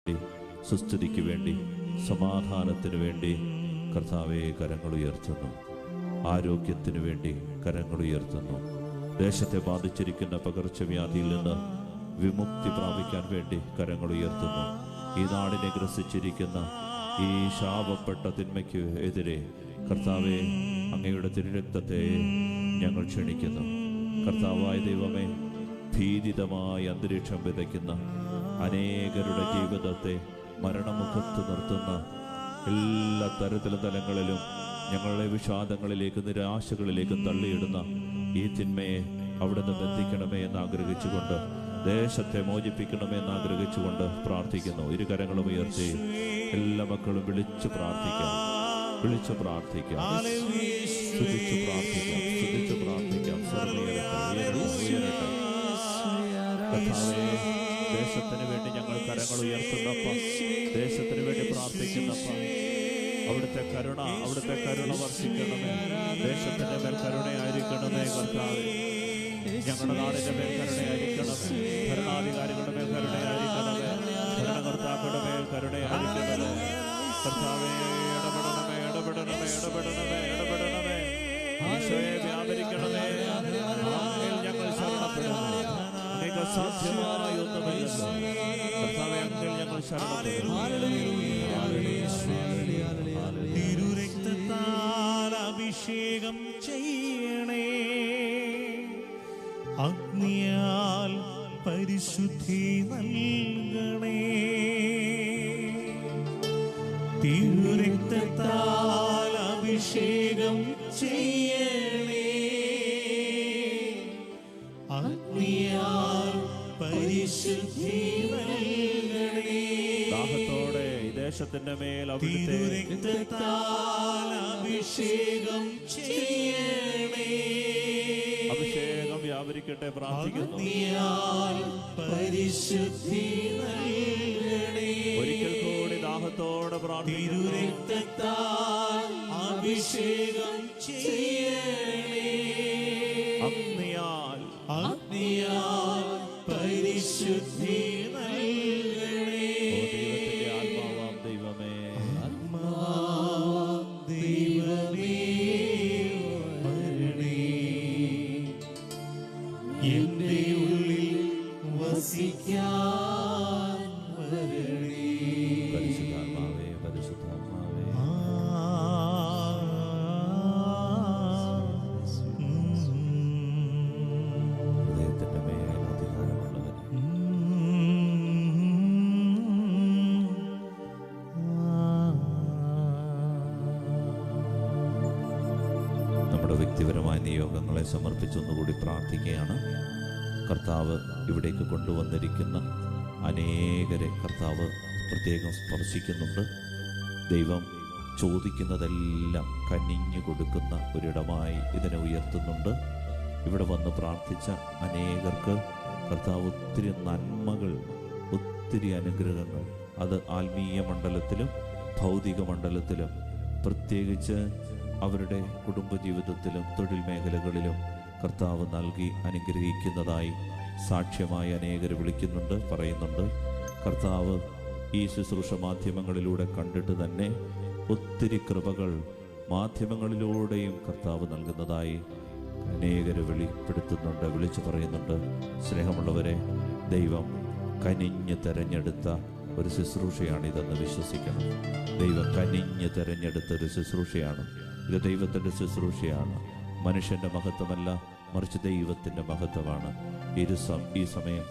സുസ്ഥിതിക്ക് വേണ്ടി, സമാധാനത്തിന് വേണ്ടി കർത്താവേ കരങ്ങൾ ഉയർത്തുന്നു. ആരോഗ്യത്തിന് വേണ്ടി കരങ്ങൾ ഉയർത്തുന്നു. ദേശത്തെ ബാധിച്ചിരിക്കുന്ന പകർച്ചവ്യാധിയിൽ നിന്ന് വിമുക്തി പ്രാപിക്കാൻ വേണ്ടി കരങ്ങൾ ഉയർത്തുന്നു. ഈ നാടിനെ ഗ്രസിച്ചിരിക്കുന്ന ഈ ശാപപ്പെട്ട തിന്മയ്ക്ക് എതിരെ കർത്താവെ അങ്ങയുടെ തിരുരക്തത്തെ ഞങ്ങൾ ക്ഷണിക്കുന്നു. കർത്താവായ ദൈവമേ, ഭീതിതമായ അന്തരീക്ഷം വിതയ്ക്കുന്ന അനേകരുടെ ജീവിതത്തെ മരണമുഖത്ത് നിർത്തുന്ന എല്ലാ തലങ്ങളിലും ഞങ്ങളുടെ വിഷാദങ്ങളിലേക്ക്, നിരാശകളിലേക്ക് തള്ളിയിടുന്ന ഈ തിന്മയെ അവിടുന്ന് ബന്ധിക്കണമേ എന്ന് ആഗ്രഹിച്ചുകൊണ്ട്, ദേശത്തെ മോചിപ്പിക്കണമേ എന്ന് ആഗ്രഹിച്ചുകൊണ്ട് പ്രാർത്ഥിക്കുന്നു. ഇരുകരങ്ങളും ഉയർത്തി എല്ലാ മക്കളും വിളിച്ചു പ്രാർത്ഥിക്കാം, വിളിച്ചു പ്രാർത്ഥിക്കാം, സ്തുതിച്ചു പ്രാർത്ഥിക്കാം, സ്തുതിച്ചു പ്രാർത്ഥിക്കാം. ഉയരട്ടെ. ദേശത്തിന് വേണ്ടി ഞങ്ങൾ കരങ്ങൾ ഉയർത്തുന്നപ്പ, ദേശത്തിന് വേണ്ടി പ്രാർത്ഥിക്കുന്നപ്പ, അവിടുത്തെ കരുണ വർഷിക്കണമേ. ദേശത്തിന്റെ മേൽ കരുണയായിരിക്കണമേ കർത്താവേ. ഞങ്ങളുടെ നാടിന്റെ മേൽ കരുണയായിരിക്കണമേ. ഭരണാധികാരികളുടെ മേൽ കരുണയായിരിക്കണമേ. ഭരണകർത്താക്കളുടെ മേൽ കരുണയായിരിക്കണമേ കർത്താവേ. ഇടപെടണമേ, ഇടപെടണമേ, ഇടപെടണമേ, ഇടപെടണമേ. ഈശോയെ വ്യാപരിക്കണമേ. ഞങ്ങൾ ശരണപ്പെടുന്നു. അങ്ങേക്ക് അസാധ്യമായ ഒന്നുമില്ല കർത്താവേ. അങ്ങിൽ ഞങ്ങൾ ശരണപ്പെടുന്നു. തിരുരക്തത്താൽ അഭിഷേകം ചെയ്യണേ. അഗ്നിയാൽ പരിശുദ്ധി നൽകണേ. തിരുരക്തത്താൽ അഭിഷേകം ചെയ്യണേ. അഗ്നിയാൽ പരിശുദ്ധി നൽകണേ. ദാഹത്തോടെ ഈ ദേശത്തിന്റെ മേൽ തിരുരക്തത്താൽ അഭിഷേകം ചെയ്യണേ. അഭിഷേകം വ്യാപരിക്കട്ടെ. പ്രാർത്ഥിക്കുന്നു. പരിശുദ്ധി നൽകണേ. ഒരിക്കൽ കൂടി ദാഹത്തോടെ പ്രാർത്ഥിക്കുന്നു. തിരുരക്തത്താൽ അഭിഷേകം ചെയ്യണേ. അഗ്നിയാൽ പരിശുദ്ധി നൽകണേ. ദൈവത്തിന്റെ ആത്മാവാം ദൈവമേ, ആത്മാവാം ദൈവമേ വരണേ. എന്റെ ഉള്ളിൽ വസിക്കാൻ വരണേ. പരിശുദ്ധാത്മാവേ, പരിശുദ്ധാത്മാവേ. ഹൃദയത്തിന്റെ മേൽ അധികാരമുള്ളവൻ, നമ്മുടെ വ്യക്തിപരമായ നിയോഗങ്ങളെ സമർപ്പിച്ചൊന്നുകൂടി പ്രാർത്ഥിക്കുകയാണ്. കർത്താവ് ഇവിടേക്ക് കൊണ്ടുവന്നിരിക്കുന്ന അനേകരെ കർത്താവ് പ്രത്യേകം സ്പർശിക്കുന്നുണ്ട്. ദൈവം ചോദിക്കുന്നതെല്ലാം കനിഞ്ഞു കൊടുക്കുന്ന ഒരിടമായി ഇതിനെ ഉയർത്തുന്നുണ്ട്. ഇവിടെ വന്ന് പ്രാർത്ഥിച്ച അനേകർക്ക് കർത്താവ് ഒത്തിരി നന്മകൾ, ഒത്തിരി അനുഗ്രഹങ്ങൾ, അത് ആത്മീയ മണ്ഡലത്തിലും ഭൗതിക മണ്ഡലത്തിലും, പ്രത്യേകിച്ച് അവരുടെ കുടുംബജീവിതത്തിലും തൊഴിൽ മേഖലകളിലും കർത്താവ് നൽകി അനുഗ്രഹിക്കുന്നതായി സാക്ഷ്യമായി അനേകർ വിളിക്കുന്നുണ്ട്, പറയുന്നുണ്ട്. കർത്താവ് ഈ ശുശ്രൂഷ മാധ്യമങ്ങളിലൂടെ കണ്ടിട്ട് തന്നെ ഒത്തിരി കൃപകൾ മാധ്യമങ്ങളിലൂടെയും കർത്താവ് നൽകുന്നതായി അനേകർ വെളിപ്പെടുത്തുന്നുണ്ട്, വിളിച്ചു പറയുന്നുണ്ട്. സ്നേഹമുള്ളവരെ, ദൈവം കനിഞ്ഞ് തെരഞ്ഞെടുത്ത ഒരു ശുശ്രൂഷയാണിതെന്ന് വിശ്വസിക്കണം. ദൈവം കനിഞ്ഞ് തെരഞ്ഞെടുത്ത ഒരു ശുശ്രൂഷയാണ് ഇത്. ദൈവത്തിൻ്റെ ശുശ്രൂഷയാണ്. മനുഷ്യൻ്റെ മഹത്വമല്ല, മറിച്ച് ദൈവത്തിൻ്റെ മഹത്വമാണ്. ഈ സമയം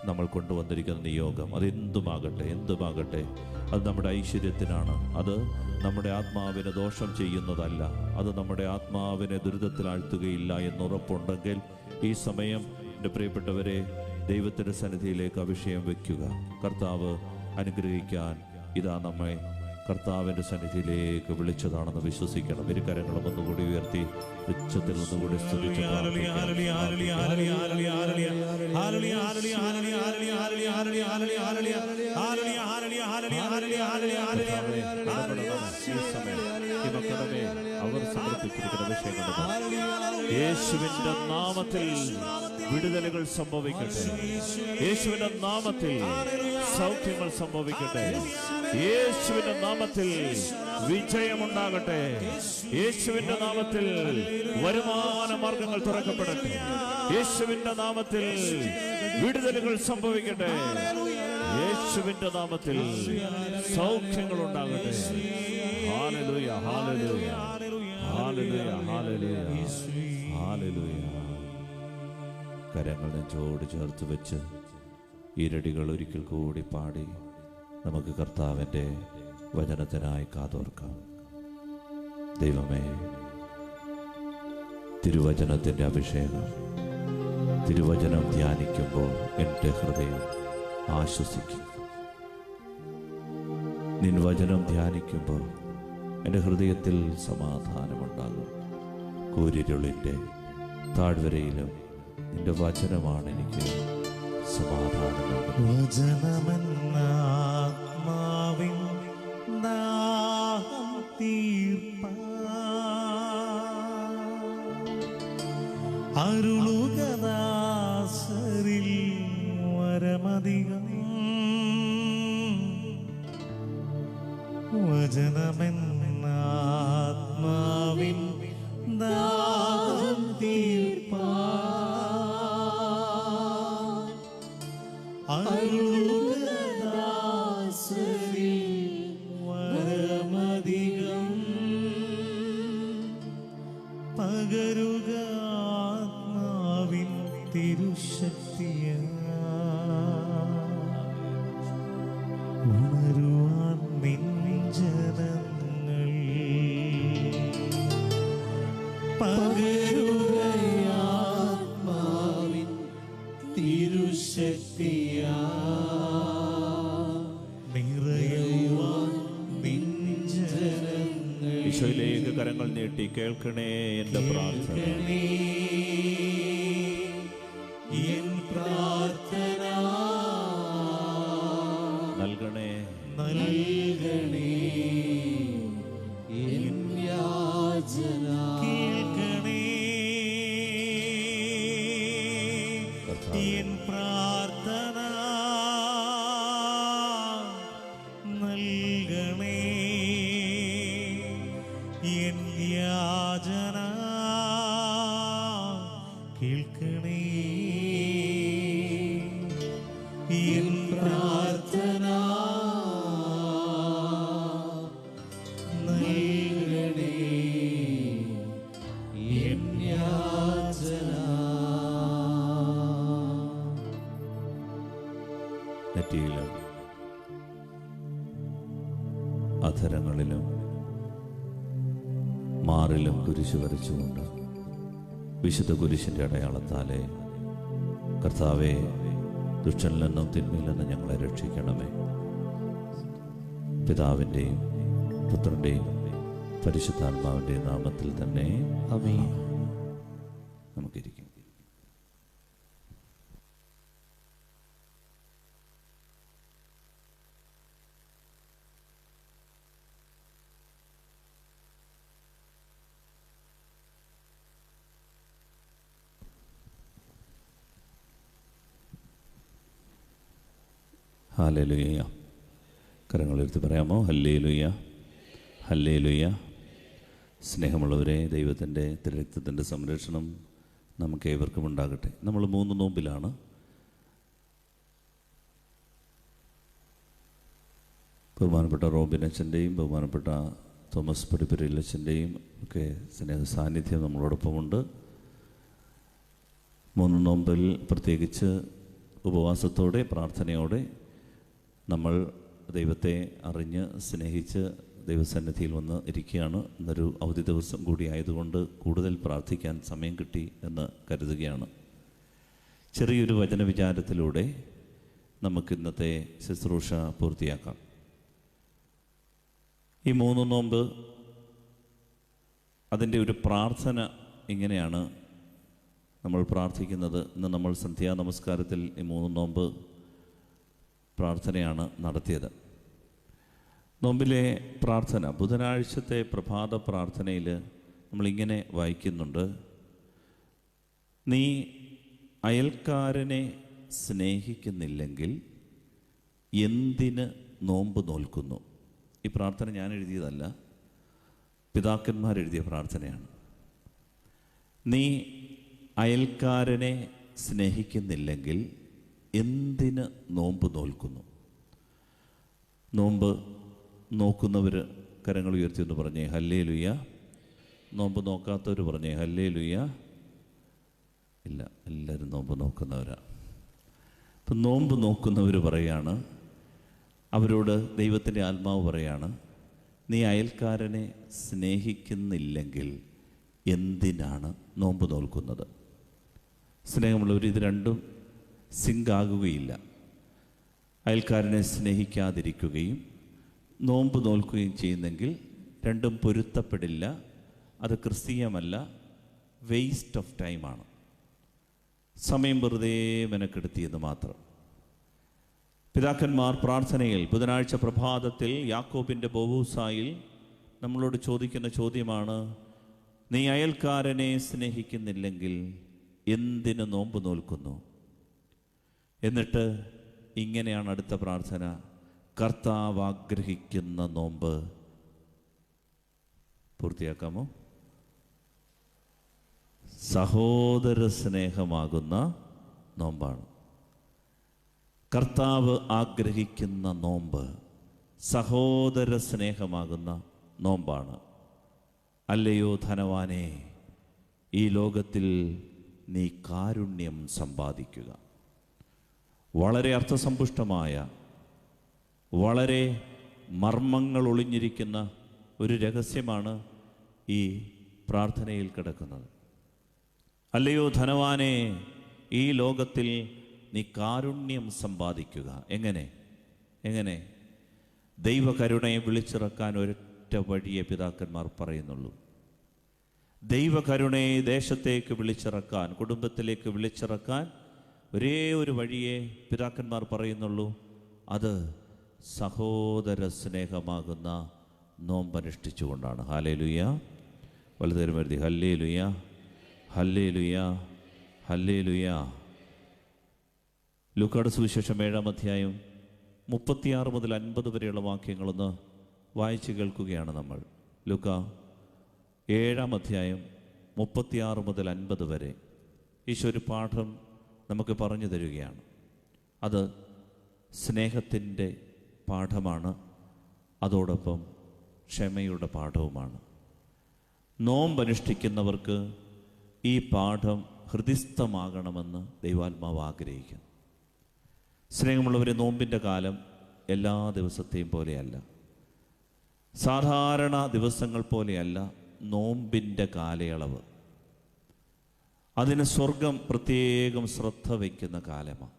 നമ്മൾ കൊണ്ടുവന്നിരിക്കുന്ന നിയോഗം എന്തുമാകട്ടെ, അത് നമ്മുടെ ഐശ്വര്യത്തിനാണ്. അത് നമ്മുടെ ആത്മാവിനെ ദോഷം ചെയ്യുന്നതല്ല. അത് നമ്മുടെ ആത്മാവിനെ ദുരിതത്തിലാഴ്ത്തുകയില്ല എന്നുറപ്പുണ്ടെങ്കിൽ ഈ സമയം എൻ്റെ പ്രിയപ്പെട്ടവരെ ദൈവത്തിൻ്റെ സന്നിധിയിലേക്ക് അഭിഷേകം വയ്ക്കുക. കർത്താവ് അനുഗ്രഹിക്കാൻ ഇതാ നമ്മെ കർത്താവിൻ്റെ സന്നിധിയിലേക്ക് വിളിച്ചതാണെന്ന് വിശ്വസിക്കണം. ഇരു കരങ്ങളും ഒന്നുകൂടി ഉയർത്തി ഉച്ചത്തിൽ ഒന്നുകൂടി സ്തുതിച്ച് അവർ സമർപ്പിച്ചിരിക്കുന്ന വിഷയങ്ങൾ യേശുവിന്റെ നാമത്തിൽ വിടുതലുകൾ സംഭവിക്കട്ടെ. യേശുവിന്റെ നാമത്തിൽ സൗഖ്യങ്ങൾ സംഭവിക്കട്ടെ. യേശുവിന്റെ നാമത്തിൽ വിജയമുണ്ടാകട്ടെ. യേശുവിന്റെ നാമത്തിൽ വരുമാന മാർഗങ്ങൾ തുറക്കപ്പെടട്ടെ. യേശുവിന്റെ നാമത്തിൽ വിടുതലുകൾ സംഭവിക്കട്ടെ. യേശുവിന്റെ നാമത്തിൽ സൗഖ്യങ്ങൾ ഉണ്ടാകട്ടെ. ഹല്ലേലൂയ, ഹല്ലേലൂയ, ഹല്ലേലൂയ, ഹല്ലേലൂയ, ഹല്ലേലൂയ. കരങ്ങൾ നെഞ്ചോട് ചേർത്ത് വെച്ച് ഈരടികൾ ഒരിക്കൽ കൂടി പാടി നമുക്ക് കർത്താവിൻ്റെ വചനത്തിനായി കാതോർക്കാം. ദൈവമേ, തിരുവചനത്തിൻ്റെ അഭിഷേകം, തിരുവചനം ധ്യാനിക്കുമ്പോൾ എൻ്റെ ഹൃദയം ആശ്വസിക്കും. നിൻ വചനം ധ്യാനിക്കുമ്പോൾ എൻ്റെ ഹൃദയത്തിൽ സമാധാനമുണ്ടാകും. കൂരിരുളിൻ്റെ താഴ്വരയിലും നിന്റെ വചനമാണ് എനിക്ക് സമാധാനം നൽകുന്നത്. വചനമെന്നാത്മാവിൻ ദാഹം തീർപ്പാൻ അരുളുകദാസരിൽ വരമധികം. വചനമെന്നാത്മാവിൻ ദാഹം തീർപ്പാൻ അരുളുകദാസരിൽ വരമധികം. പകരുക ആത്മാവിൻ തിരുശക്തിയാ, ഉണരുവാൻ നിൻ ജനങ്ങൾ. പകരുക ആത്മാവിൻ തിരുശക്തിയാ, നിറയുവാൻ നിൻ ജനങ്ങൾ. ഈശോയിലേക്ക് കരങ്ങൾ നീട്ടി കേൾക്കണേ എൻ്റെ പ്രാർത്ഥന. എൻ പ്രാർത്ഥന നൽകണേ, നൽകണേ. എൻ യാചന കേൾക്കണേ. എൻ പ്രാർത്ഥന നൽകണേ. എൻ യാചന കേൾക്കണേ. എൻ പ്രാർത്ഥന നൽകണേ. എൻ യാചന. നെറ്റിയിലും അധരങ്ങളിലും മാറിലും കുരിശ് വരച്ചുകൊണ്ട് വിശുദ്ധ കുരിശിൻ്റെ അടയാളത്താലെ കർത്താവെ, ദുഷ്ടനിൽ നിന്നും തിന്മയിൽ നിന്നും ഞങ്ങളെ രക്ഷിക്കണമേ. പിതാവിൻ്റെയും പുത്രൻ്റെയും പരിശുദ്ധാത്മാവിൻ്റെയും നാമത്തിൽ തന്നെ ആമേൻ. നമുക്കിരിക്കും. ഹല്ലേലൂയ. കരങ്ങളെടുത്ത് പറയാമോ? Hallelujah, hallelujah. സ്നേഹമുള്ളവരെ, ദൈവത്തിൻ്റെ തിരുരക്തത്തിൻ്റെ സംരക്ഷണം നമുക്ക് ഏവർക്കും ഉണ്ടാകട്ടെ. നമ്മൾ 3 നോമ്പിലാണ്. ബഹുമാനപ്പെട്ട റോബിനച്ചൻ്റെയും ബഹുമാനപ്പെട്ട തോമസ് പടിപ്പുരയിലച്ചൻ്റെയും ഒക്കെ സ്നേഹ സാന്നിധ്യം നമ്മളോടൊപ്പമുണ്ട്. 3 നോമ്പിൽ പ്രത്യേകിച്ച് ഉപവാസത്തോടെ പ്രാർത്ഥനയോടെ നമ്മൾ ദൈവത്തെ അറിഞ്ഞ് സ്നേഹിച്ച് ദൈവസന്നിധിയിൽ വന്ന് ഇരിക്കുകയാണ്. ഇന്നൊരു അവധി ദിവസം കൂടി ആയതുകൊണ്ട് കൂടുതൽ പ്രാർത്ഥിക്കാൻ സമയം കിട്ടി എന്ന് കരുതുകയാണ്. ചെറിയൊരു വചനവിചാരത്തിലൂടെ നമുക്കിന്നത്തെ ശുശ്രൂഷ പൂർത്തിയാക്കാം. ഈ 3 നോമ്പ് അതിൻ്റെ ഒരു പ്രാർത്ഥന ഇങ്ങനെയാണ് നമ്മൾ പ്രാർത്ഥിക്കുന്നത്. ഇന്ന് നമ്മൾ സന്ധ്യാനമസ്കാരത്തിൽ ഈ 3 നോമ്പ് പ്രാർത്ഥനയാണ് നടത്തിയത്. നോമ്പിലെ പ്രാർത്ഥന, ബുധനാഴ്ചത്തെ പ്രഭാത പ്രാർത്ഥനയിൽ നമ്മളിങ്ങനെ വായിക്കുന്നുണ്ട്: നീ അയൽക്കാരനെ സ്നേഹിക്കുന്നില്ലെങ്കിൽ എന്തിന് നോമ്പ് നോൽക്കുന്നു? ഈ പ്രാർത്ഥന ഞാൻ എഴുതിയതല്ല, പിതാക്കന്മാരെഴുതിയ പ്രാർത്ഥനയാണ്. നീ അയൽക്കാരനെ സ്നേഹിക്കുന്നില്ലെങ്കിൽ എന്തിന് നോമ്പ് നോൽക്കുന്നു? നോമ്പ് നോക്കുന്നവർ കരങ്ങൾ ഉയർത്തി എന്ന് പറഞ്ഞേ ഹല്ലേലൂയ. നോമ്പ് നോക്കാത്തവർ പറഞ്ഞേ ഹല്ലേലൂയ. ഇല്ല, എല്ലാവരും നോമ്പ് നോക്കുന്നവരാണ്. ഇപ്പം നോമ്പ് നോക്കുന്നവർ പറയാണ്, അവരോട് ദൈവത്തിൻ്റെ ആത്മാവ് പറയാണ്, നീ അയൽക്കാരനെ സ്നേഹിക്കുന്നില്ലെങ്കിൽ എന്തിനാണ് നോമ്പ് നോൽക്കുന്നത്? സ്നേഹമുള്ളവർ, ഇത് രണ്ടും സിങ്കാകുകയില്ല. അയൽക്കാരനെ സ്നേഹിക്കാതിരിക്കുകയും നോമ്പ് നോൽക്കുകയും ചെയ്യുന്നെങ്കിൽ രണ്ടും പൊരുത്തപ്പെടില്ല. അത് ക്രിസ്തീയമല്ല, വേസ്റ്റ് ഓഫ് ടൈമാണ്. സമയം വെറുതെ മെനക്കെടുത്തിയെന്ന് മാത്രം. പിതാക്കന്മാർ പ്രാർത്ഥനയിൽ ബുധനാഴ്ച പ്രഭാതത്തിൽ യാക്കോബിൻ്റെ ബോവൂസായിൽ നമ്മളോട് ചോദിക്കുന്ന ചോദ്യമാണ്, നീ അയൽക്കാരനെ സ്നേഹിക്കുന്നില്ലെങ്കിൽ എന്തിന് നോമ്പ് നോൽക്കുന്നു? എന്നിട്ട് ഇങ്ങനെയാണ് അടുത്ത പ്രാർത്ഥന, കർത്താവ് ആഗ്രഹിക്കുന്ന നോമ്പ്. പൂർത്തിയാക്കാമോ? സഹോദര സ്നേഹമാകുന്ന നോമ്പാണ്. കർത്താവ് ആഗ്രഹിക്കുന്ന നോമ്പ് സഹോദര സ്നേഹമാകുന്ന നോമ്പാണ്. അല്ലയോ ധനവാനേ, ഈ ലോകത്തിൽ നീ കാരുണ്യം സമ്പാദിക്കുക. വളരെ അർത്ഥസമ്പുഷ്ടമായ, വളരെ മർമ്മങ്ങൾ ഒളിഞ്ഞിരിക്കുന്ന ഒരു രഹസ്യമാണ് ഈ പ്രാർത്ഥനയിൽ കിടക്കുന്നത്. അല്ലയോ ധനവാനേ, ഈ ലോകത്തിൽ നീ കാരുണ്യം സമ്പാദിക്കുക. എങ്ങനെ? ദൈവകരുണയെ വിളിച്ചിറക്കാൻ ഒരൊറ്റ വഴിയെ പിതാക്കന്മാർ പറയുന്നുള്ളൂ. ദൈവകരുണയെ ദേശത്തേക്ക് വിളിച്ചിറക്കാൻ, കുടുംബത്തിലേക്ക് വിളിച്ചിറക്കാൻ ഒരേ ഒരു വഴിയെ പിതാക്കന്മാർ പറയുന്നുള്ളൂ. അത് സഹോദര സ്നേഹമാകുന്ന നോമ്പനുഷ്ഠിച്ചുകൊണ്ടാണ്. ഹല്ലേലൂയ. വലുതേരും എഴുതി ഹല്ലേലൂയ, ഹല്ലേലൂയ, ഹല്ലേലൂയ. ലൂക്കായുടെ സുവിശേഷം 7-ാം അധ്യായം 36 മുതൽ 50 വരെയുള്ള വാക്യങ്ങളൊന്ന് വായിച്ച് കേൾക്കുകയാണ് നമ്മൾ. ലൂക്ക 7-ാം അധ്യായം 36 മുതൽ 50 വരെ ഈശോ ഒരു പാഠം നമുക്ക് പറഞ്ഞു തരികയാണ്. അത് സ്നേഹത്തിൻ്റെ പാഠമാണ്, അതോടൊപ്പം ക്ഷമയുടെ പാഠവുമാണ്. നോമ്പനുഷ്ഠിക്കുന്നവർക്ക് ഈ പാഠം ഹൃദിസ്ഥമാകണമെന്ന് ദൈവാത്മാവ് ആഗ്രഹിക്കുന്നു. സ്നേഹമുള്ളവരെ, നോമ്പിൻ്റെ കാലം എല്ലാ ദിവസത്തെയും പോലെയല്ല, സാധാരണ ദിവസങ്ങൾ പോലെയല്ല നോമ്പിൻ്റെ കാലയളവ്. അതിന് സ്വർഗം പ്രത്യേകം ശ്രദ്ധ വയ്ക്കുന്ന കാലമാണ്.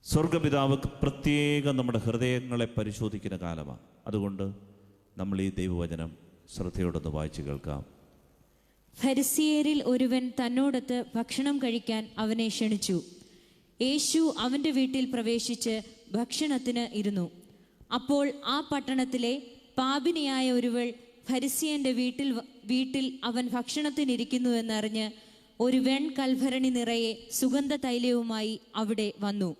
സ്വർഗപിതാവ് പ്രത്യേകം നമ്മുടെ ഹൃദയങ്ങളെ പരിശോധിക്കുന്ന കാലമാണ്. അതുകൊണ്ട് നമ്മൾ ഈ ദൈവവചനം ശ്രദ്ധയോടൊന്ന് വായിച്ചു കേൾക്കാം. ഫരിസേയരിൽ ഒരുവൻ തന്നോടൊത്ത് ഭക്ഷണം കഴിക്കാൻ അവനെ ക്ഷണിച്ചു. യേശു അവൻ്റെ വീട്ടിൽ പ്രവേശിച്ച് ഭക്ഷണത്തിന് ഇരുന്നു. അപ്പോൾ ആ പട്ടണത്തിലെ പാപിനിയായ ഒരുവൾ ഫരിസേയന്റെ വീട്ടിൽ അവൻ ഭക്ഷണത്തിനിരിക്കുന്നുവെന്നറിഞ്ഞ് ഒരു വെൺകൽഭരണി നിറയെ സുഗന്ധ തൈലവുമായി അവിടെ വന്നു.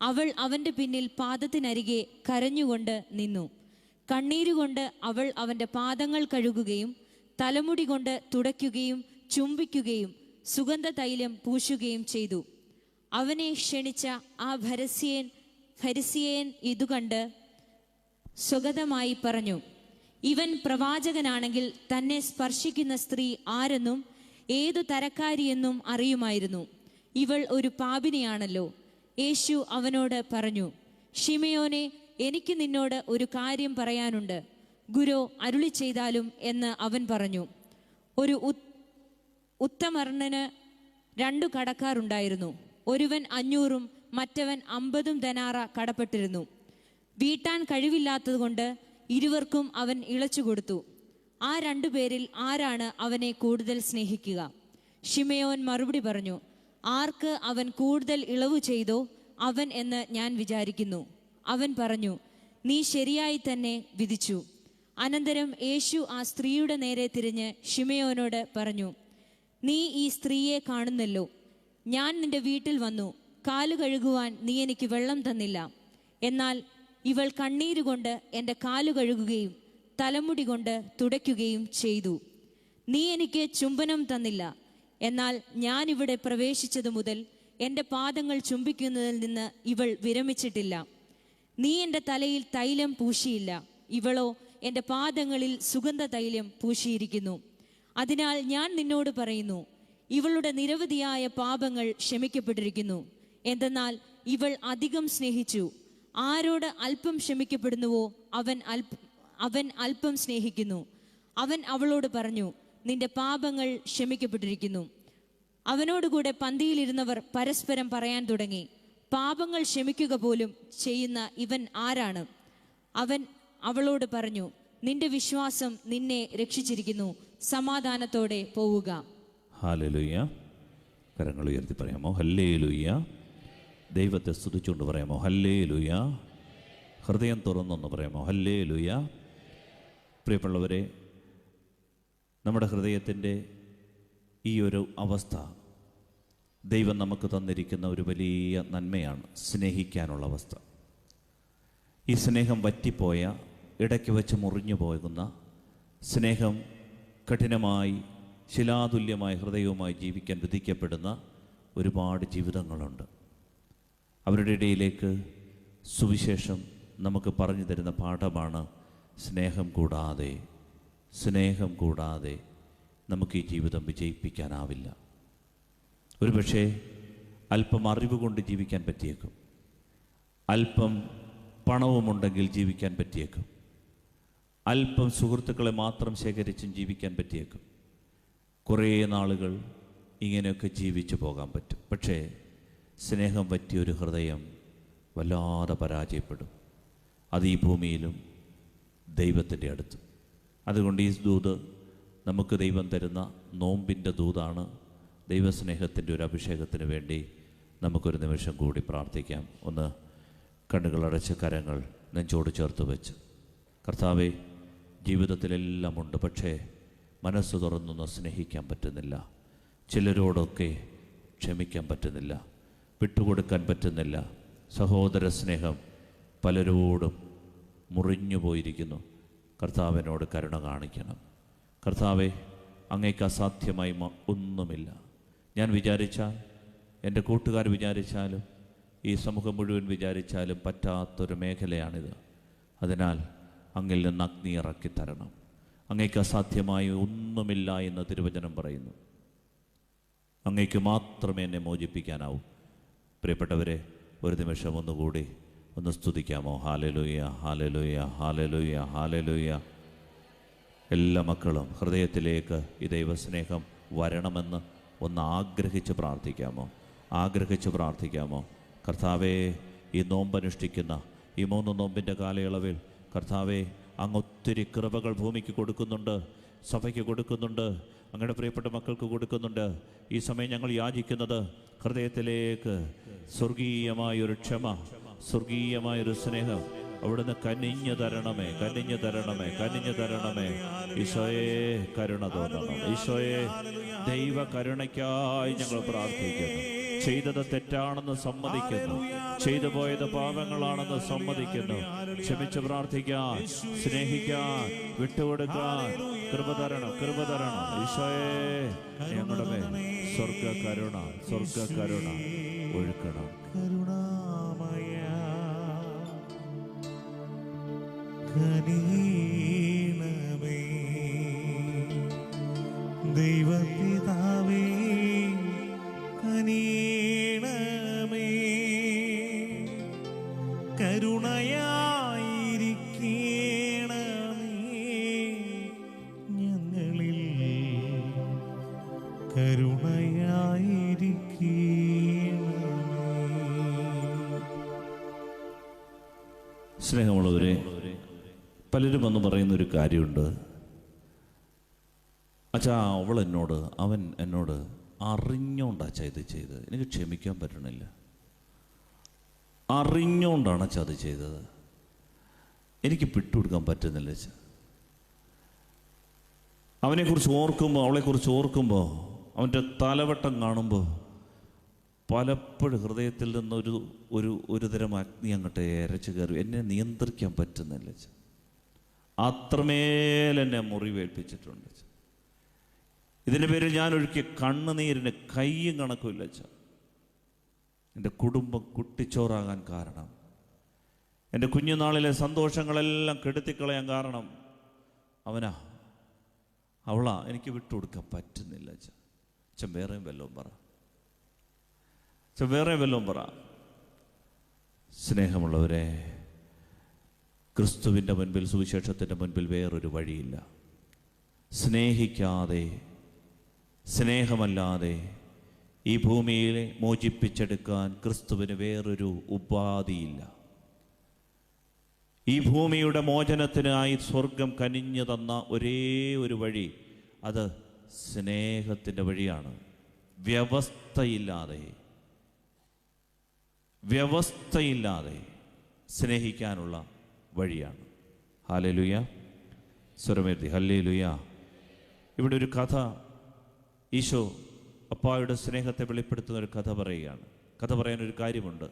അവൾ അവൻ്റെ പിന്നിൽ പാദത്തിനരികെ കരഞ്ഞുകൊണ്ട് നിന്നു. കണ്ണീരുകൊണ്ട് അവൾ അവൻ്റെ പാദങ്ങൾ കഴുകുകയും തലമുടി കൊണ്ട് തുടയ്ക്കുകയും ചുംബിക്കുകയും സുഗന്ധ തൈലം പൂശുകയും ചെയ്തു. അവനെ ക്ഷണിച്ച ആ ഫരിസേയൻ ഇതുകണ്ട് സ്വഗതമായി പറഞ്ഞു, ഇവൻ പ്രവാചകനാണെങ്കിൽ തന്നെ സ്പർശിക്കുന്ന സ്ത്രീ ആരെന്നും ഏതു തരക്കാരിയെന്നും അറിയുമായിരുന്നു. ഇവൾ ഒരു പാപിനിയാണല്ലോ. യേശു അവനോട് പറഞ്ഞു, ശിമയോനെ, എനിക്ക് നിന്നോട് ഒരു കാര്യം പറയാനുണ്ട്. ഗുരു അരുളി ചെയ്താലും എന്ന് അവൻ പറഞ്ഞു. ഒരു ഉത്തമർണന് 2 കടക്കാരുണ്ടായിരുന്നു. ഒരുവൻ 500 മറ്റവൻ 50 ദനാറ കടപ്പെട്ടിരുന്നു. വീട്ടാൻ കഴിവില്ലാത്തതുകൊണ്ട് ഇരുവർക്കും അവൻ ഇളച്ചു കൊടുത്തു. ആ 2 പേരിൽ ആരാണ് അവനെ കൂടുതൽ സ്നേഹിക്കുക? ശിമയോൻ മറുപടി പറഞ്ഞു, ആർക്ക് അവൻ കൂടുതൽ ഇളവ് ചെയ്തോ അവൻ എന്ന് ഞാൻ വിചാരിക്കുന്നു. അവൻ പറഞ്ഞു, നീ ശരിയായി തന്നെ വിധിച്ചു. അനന്തരം യേശു ആ സ്ത്രീയുടെ നേരെ തിരിഞ്ഞ് ശിമയോനോട് പറഞ്ഞു, നീ ഈ സ്ത്രീയെ കാണുന്നല്ലോ. ഞാൻ നിന്റെ വീട്ടിൽ വന്നു, കാലു കഴുകുവാൻ നീ എനിക്ക് വെള്ളം തന്നില്ല. എന്നാൽ ഇവൾ കണ്ണീരുകൊണ്ട് എൻ്റെ കാലു കഴുകുകയും തലമുടി കൊണ്ട് തുടയ്ക്കുകയും ചെയ്തു. നീ എനിക്ക് ചുംബനം തന്നില്ല. എന്നാൽ ഞാൻ ഇവിടെ പ്രവേശിച്ചതു മുതൽ എൻ്റെ പാദങ്ങൾ ചുംബിക്കുന്നതിൽ നിന്ന് ഇവൾ വിരമിച്ചിട്ടില്ല. നീ എൻ്റെ തലയിൽ തൈലം പൂശിയില്ല, ഇവളോ എൻ്റെ പാദങ്ങളിൽ സുഗന്ധ തൈലം പൂശിയിരിക്കുന്നു. അതിനാൽ ഞാൻ നിന്നോട് പറയുന്നു, ഇവളുടെ നിരവധിയായ പാപങ്ങൾ ക്ഷമിക്കപ്പെട്ടിരിക്കുന്നു. എന്തെന്നാൽ ഇവൾ അധികം സ്നേഹിച്ചു. ആരോട് അല്പം ക്ഷമിക്കപ്പെടുന്നുവോ അവൻ അല്പം സ്നേഹിക്കുന്നു. അവൻ അവളോട് പറഞ്ഞു, നിന്റെ പാപങ്ങൾ ക്ഷമിക്കപ്പെട്ടിരിക്കുന്നു. അവനോടുകൂടെ പന്തിയിലിരുന്നവർ പരസ്പരം പറയാൻ തുടങ്ങി, പാപങ്ങൾ ക്ഷമിക്കുക പോലും ചെയ്യുന്ന ഇവൻ ആരാണ്? അവൻ അവളോട് പറഞ്ഞു, നിന്റെ വിശ്വാസം നിന്നെ രക്ഷിച്ചിരിക്കുന്നു, സമാധാനത്തോടെ പോവുക. ഹല്ലേലൂയ. കരങ്ങൾ ഉയർത്തി പറയാമോ? ഹല്ലേലൂയ. ദൈവത്തെ സ്തുതിച്ചുകൊണ്ട് പറയാമോ? ഹല്ലേലൂയ. ഹൃദയം തുറന്നൊന്ന് പറയാമോ? ഹല്ലേലൂയ. പ്രിയമുള്ളവരെ, നമ്മുടെ ഹൃദയത്തിൻ്റെ ഈ ഒരു അവസ്ഥ ദൈവം നമുക്ക് തന്നിരിക്കുന്ന ഒരു വലിയ നന്മയാണ്, സ്നേഹിക്കാനുള്ള അവസ്ഥ. ഈ സ്നേഹം വറ്റിപ്പോയ, ഇടയ്ക്ക് വെച്ച് മുറിഞ്ഞു പോകുന്ന സ്നേഹം, കഠിനമായി ശിലാതുല്യമായ ഹൃദയവുമായി ജീവിക്കാൻ വിധിക്കപ്പെടുന്ന ഒരുപാട് ജീവിതങ്ങളുണ്ട്. അവരുടെ ഇടയിലേക്ക് സുവിശേഷം നമുക്ക് പറഞ്ഞു തരുന്ന പാഠമാണ്, സ്നേഹം കൂടാതെ നമുക്ക് ഈ ജീവിതം വിജയിപ്പിക്കാനാവില്ല. ഒരുപക്ഷെ അല്പം അറിവ് കൊണ്ട് ജീവിക്കാൻ പറ്റിയേക്കും, അല്പം പണവുമുണ്ടെങ്കിൽ ജീവിക്കാൻ പറ്റിയേക്കും, അല്പം സുഹൃത്തുക്കളെ മാത്രം ശേഖരിച്ചും ജീവിക്കാൻ പറ്റിയേക്കും. കുറേ നാളുകൾ ഇങ്ങനെയൊക്കെ ജീവിച്ചു പോകാൻ പറ്റും. പക്ഷേ സ്നേഹം പറ്റിയൊരു ഹൃദയം വല്ലാതെ പരാജയപ്പെടും. അത് ഈ ഭൂമിയിലും ദൈവത്തിൻ്റെ അടുത്തും. അതുകൊണ്ട് ഈ ദൂത് നമുക്ക് ദൈവം തരുന്ന നോമ്പിൻ്റെ ദൂതാണ്. ദൈവസ്നേഹത്തിൻ്റെ ഒരു അഭിഷേകത്തിന് വേണ്ടി നമുക്കൊരു നിമിഷം കൂടി പ്രാർത്ഥിക്കാം. ഒന്ന് കണ്ണുകളടച്ച് കരങ്ങൾ നെഞ്ചോട് ചേർത്ത് വെച്ച്, കർത്താവേ, ജീവിതത്തിലെല്ലാം ഉണ്ട്, പക്ഷേ മനസ്സ് തുറന്നൊന്ന് സ്നേഹിക്കാൻ പറ്റുന്നില്ല. ചിലരോടൊക്കെ ക്ഷമിക്കാൻ പറ്റുന്നില്ല, വിട്ടുകൊടുക്കാൻ പറ്റുന്നില്ല. സഹോദര സ്നേഹം പലരോടും മുറിഞ്ഞു പോയിരിക്കുന്നു. കർത്താവിനോട് കരുണ കാണിക്കണം. കർത്താവെ, അങ്ങേക്ക് അസാധ്യമായി ഒന്നുമില്ല. ഞാൻ വിചാരിച്ചാൽ, എൻ്റെ കൂട്ടുകാർ വിചാരിച്ചാലും, ഈ സമൂഹം മുഴുവൻ വിചാരിച്ചാലും പറ്റാത്തൊരു മേഖലയാണിത്. അതിനാൽ അങ്ങിൽ നിന്ന് അഗ്നി ഇറക്കി തരണം. അങ്ങേക്ക് അസാധ്യമായി ഒന്നുമില്ല എന്ന് തിരുവചനം പറയുന്നു. അങ്ങേക്ക് മാത്രമേ എന്നെ മോചിപ്പിക്കാനാവൂ. പ്രിയപ്പെട്ടവരെ, ഒരു നിമിഷം ഒന്നുകൂടി ഒന്ന് സ്തുതിക്കാമോ? ഹല്ലേലൂയ, ഹല്ലേലൂയ, ഹല്ലേലൂയ, ഹല്ലേലൂയ. എല്ലാ മക്കളും ഹൃദയത്തിലേക്ക് ഈ ദൈവസ്നേഹം വരണമെന്ന് ഒന്ന് ആഗ്രഹിച്ച് പ്രാർത്ഥിക്കാമോ? കർത്താവേ, ഈ നോമ്പനുഷ്ഠിക്കുന്ന ഈ 3 നോമ്പിൻ്റെ കാലയളവിൽ കർത്താവേ, അങ്ങ് ഒത്തിരി കൃപകൾ ഭൂമിക്ക് കൊടുക്കുന്നുണ്ട്, സഭയ്ക്ക് കൊടുക്കുന്നുണ്ട്, അങ്ങയുടെ പ്രിയപ്പെട്ട മക്കൾക്ക് കൊടുക്കുന്നുണ്ട്. ഈ സമയം ഞങ്ങൾ യാചിക്കുന്നത് ഹൃദയത്തിലേക്ക് സ്വർഗീയമായൊരു ക്ഷമ, സ്വർഗീയമായൊരു സ്നേഹം അവിടുന്ന് കനിഞ്ഞു തരണമേ. ഈശോയെ, കരുണ തോന്നണം. ഈശോയെ, ദൈവ കരുണയ്ക്കായി ഞങ്ങൾ പ്രാർത്ഥിക്കുന്നു. ചെയ്തത് തെറ്റാണെന്ന് സമ്മതിക്കുന്നു, ചെയ്തു പോയത് പാപങ്ങളാണെന്ന് സമ്മതിക്കുന്നു. ക്ഷമിച്ച് പ്രാർത്ഥിക്കാൻ, സ്നേഹിക്കാൻ, വിട്ടുകൊടുക്കാൻ കൃപ തരണം. ഈശോയെ, ഞങ്ങളുടെ മേൽ സ്വർഗ കരുണ ഒഴുക്കണം. കനിയണമേ ദൈവപിതാവേ, കനിയണമേ, കരുണയായിരിക്കണമേ ഞങ്ങളിൽ, കരുണയായിരിക്കണമേ. സ്നേഹമുള്ളവരെ, പലരും വന്ന് പറയുന്നൊരു കാര്യമുണ്ട്, അച്ഛാ, അവൻ എന്നോട് അറിഞ്ഞോണ്ടാച്ചാ ഇത് ചെയ്തത്, എനിക്ക് ക്ഷമിക്കാൻ പറ്റണില്ല. അറിഞ്ഞോണ്ടാണ് അച്ഛാ അത് ചെയ്തത്, എനിക്ക് വിട്ടുകൊടുക്കാൻ പറ്റുന്നില്ല അച്ഛാ. അവനെക്കുറിച്ച് ഓർക്കുമ്പോൾ, അവളെക്കുറിച്ച് ഓർക്കുമ്പോൾ അവൻ്റെ തലവട്ടം കാണുമ്പോൾ പലപ്പോഴും ഹൃദയത്തിൽ നിന്നൊരു ഒരു ഒരു തരം അഗ്നി അങ്ങോട്ട് ഇരച്ചു കയറി. എന്നെ നിയന്ത്രിക്കാൻ പറ്റുന്നില്ല. അത്രമേൽ എന്നെ മുറിവേൽപ്പിച്ചിട്ടുണ്ട്. ഇതിൻ്റെ പേരിൽ ഞാൻ ഒഴുക്കിയ കണ്ണുനീരിന് കയ്യും കണക്കുമില്ല. എൻ്റെ കുടുംബം കുട്ടിച്ചോറാകാൻ കാരണം, എൻ്റെ കുഞ്ഞുനാളിലെ സന്തോഷങ്ങളെല്ലാം കെടുത്തിക്കളയാൻ കാരണം അവളാ. എനിക്ക് വിട്ടുകൊടുക്കാൻ പറ്റുന്നില്ല. വേറെയും വല്ലതും പറ. സ്നേഹമുള്ളവരെ, ക്രിസ്തുവിൻ്റെ മുൻപിൽ, സുവിശേഷത്തിൻ്റെ മുൻപിൽ വേറൊരു വഴിയില്ല. സ്നേഹിക്കാതെ, സ്നേഹമല്ലാതെ ഈ ഭൂമിയിൽ മോചിപ്പിച്ചെടുക്കാൻ ക്രിസ്തുവിന് വേറൊരു ഉപാധിയില്ല. ഈ ഭൂമിയുടെ മോചനത്തിനായി സ്വർഗം കനിഞ്ഞു തന്ന ഒരേ ഒരു വഴി, അത് സ്നേഹത്തിൻ്റെ വഴിയാണ്. വ്യവസ്ഥയില്ലാതെ സ്നേഹിക്കാനുള്ള വഴിയാണ്. ഹല്ലേലൂയ, സ്വരമേർത്തി ഹല്ലേലൂയ. ഇവിടെ ഒരു കഥ, ഈശോ അപ്പായുടെ സ്നേഹത്തെ വെളിപ്പെടുത്തുന്ന ഒരു കഥ പറയുകയാണ്. കഥ പറയാനൊരു കാര്യമുണ്ട്.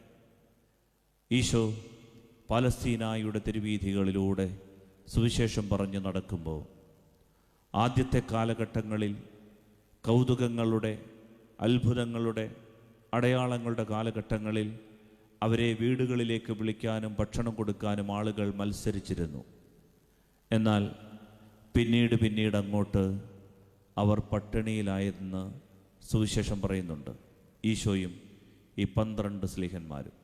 ഈശോ പാലസ്തീനായുടെ തെരുവീഥികളിലൂടെ സുവിശേഷം പറഞ്ഞ് നടക്കുമ്പോൾ, ആദ്യത്തെ കാലഘട്ടങ്ങളിൽ കൗതുകങ്ങളുടെ, അത്ഭുതങ്ങളുടെ, അടയാളങ്ങളുടെ കാലഘട്ടങ്ങളിൽ അവരെ വീടുകളിലേക്ക് വിളിക്കാനും ഭക്ഷണം കൊടുക്കാനും ആളുകൾ മത്സരിച്ചിരുന്നു. എന്നാൽ പിന്നീട് അങ്ങോട്ട് അവർ പട്ടിണിയിലായെന്ന് സുവിശേഷം പറയുന്നുണ്ട്. ഈശോയും ഈ 12 സ്ലീഹന്മാരും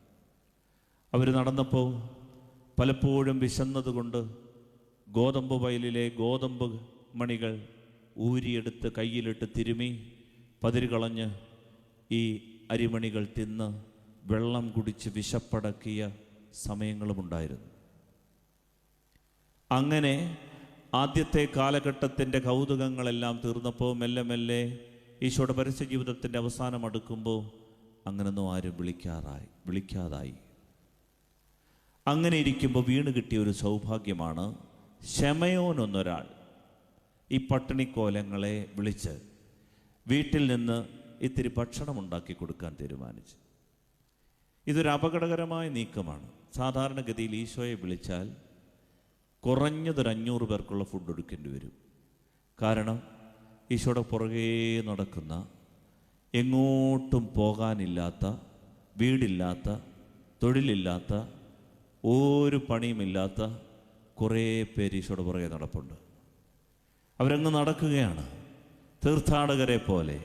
അവർ നടന്നപ്പോൾ പലപ്പോഴും വിശന്നതുകൊണ്ട് ഗോതമ്പ് വയലിലെ ഗോതമ്പ് മണികൾ ഊരിയെടുത്ത് കയ്യിലിട്ട് തിരുമി പതിരുകളഞ്ഞ് ഈ അരിമണികൾ തിന്ന് വെള്ളം കുടിച്ച് വിശപ്പടക്കിയ സമയങ്ങളുമുണ്ടായിരുന്നു. അങ്ങനെ ആദ്യത്തെ കാലഘട്ടത്തിൻ്റെ കൗതുകങ്ങളെല്ലാം തീർന്നപ്പോൾ മെല്ലെ ഈശോയുടെ പരസ്യ ജീവിതത്തിൻ്റെ അവസാനം അടുക്കുമ്പോൾ അങ്ങനൊന്നും ആരും വിളിക്കാതായി. അങ്ങനെ ഇരിക്കുമ്പോൾ വീണ് കിട്ടിയ ഒരു സൗഭാഗ്യമാണ്, ശമയോൻ എന്നൊരാൾ ഈ പട്ടിണിക്കോലങ്ങളെ വിളിച്ച് വീട്ടിൽ നിന്ന് ഇത്തിരി ഭക്ഷണം ഉണ്ടാക്കി കൊടുക്കാൻ തീരുമാനിച്ചു. ഇതൊരു അപകടകരമായ നീക്കമാണ്. സാധാരണഗതിയിൽ ഈശോയെ വിളിച്ചാൽ കുറഞ്ഞതൊരു 500 പേർക്കുള്ള ഫുഡ് എടുക്കേണ്ടി വരും. കാരണം ഈശോയുടെ പുറകേ നടക്കുന്ന, എങ്ങോട്ടും പോകാനില്ലാത്ത, വീടില്ലാത്ത, തൊഴിലില്ലാത്ത, ഒരു പണിയുമില്ലാത്ത കുറേ പേര് ഈശോയുടെ പുറകെ നടപ്പുണ്ട്. അവരങ്ങ് നടക്കുകയാണ്, തീർത്ഥാടകരെ പോലെ.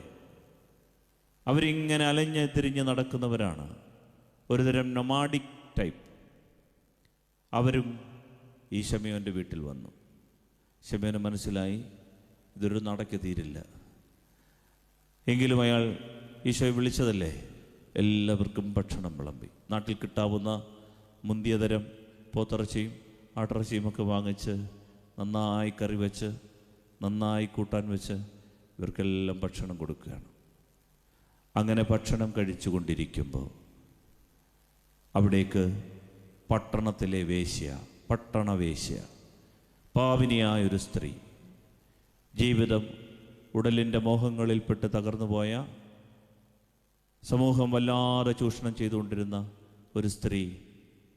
അവരിങ്ങനെ അലഞ്ഞ് തിരിഞ്ഞ് നടക്കുന്നവരാണ്, ഒരുതരം നൊമാഡിക് ടൈപ്പ്. അവരും ഈ ശമയോൻ്റെ വീട്ടിൽ വന്നു. ശമയോന് മനസ്സിലായി ഇതൊരു നടക്ക് തീരില്ല. എങ്കിലും അയാൾ ഈശോയെ വിളിച്ചതല്ലേ, എല്ലാവർക്കും ഭക്ഷണം വിളമ്പി. നാട്ടിൽ കിട്ടാവുന്ന മുന്തിയതരം പോത്തിറച്ചിയും ആട്ടിറച്ചിയും ഒക്കെ വാങ്ങിച്ച് നന്നായി കറി വെച്ച്, നന്നായി കൂട്ടാൻ വെച്ച് ഇവർക്കെല്ലാം ഭക്ഷണം കൊടുക്കുകയാണ്. അങ്ങനെ ഭക്ഷണം കഴിച്ചു കൊണ്ടിരിക്കുമ്പോൾ അവിടേക്ക് പട്ടണത്തിലെ പട്ടണവേശ്യ, പാവിനിയായൊരു സ്ത്രീ, ജീവിതം ഉടലിൻ്റെ മോഹങ്ങളിൽപ്പെട്ട് തകർന്നുപോയ, സമൂഹം വല്ലാതെ ചൂഷണം ചെയ്തുകൊണ്ടിരുന്ന ഒരു സ്ത്രീ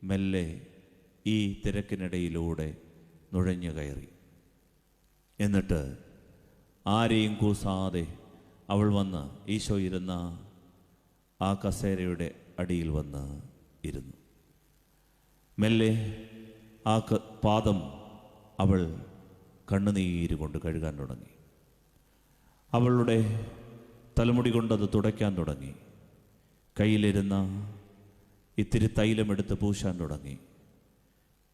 മെല്ലെ ഈ തിരക്കിനിടയിലൂടെ നുഴഞ്ഞു കയറി. എന്നിട്ട് ആരെയും കൂസാതെ അവൾ വന്ന് ഈശോ ഇരുന്ന ആ കസേരയുടെ അടിയിൽ വന്ന് ഇരുന്നു. മെല്ലെ ആ പാദം അവൾ കണ്ണുനീര് കൊണ്ട് കഴുകാൻ തുടങ്ങി. അവളുടെ തലമുടി കൊണ്ടത് തുടയ്ക്കാൻ തുടങ്ങി. കയ്യിലിരുന്ന ഇത്തിരി തൈലമെടുത്ത് പൂശാൻ തുടങ്ങി.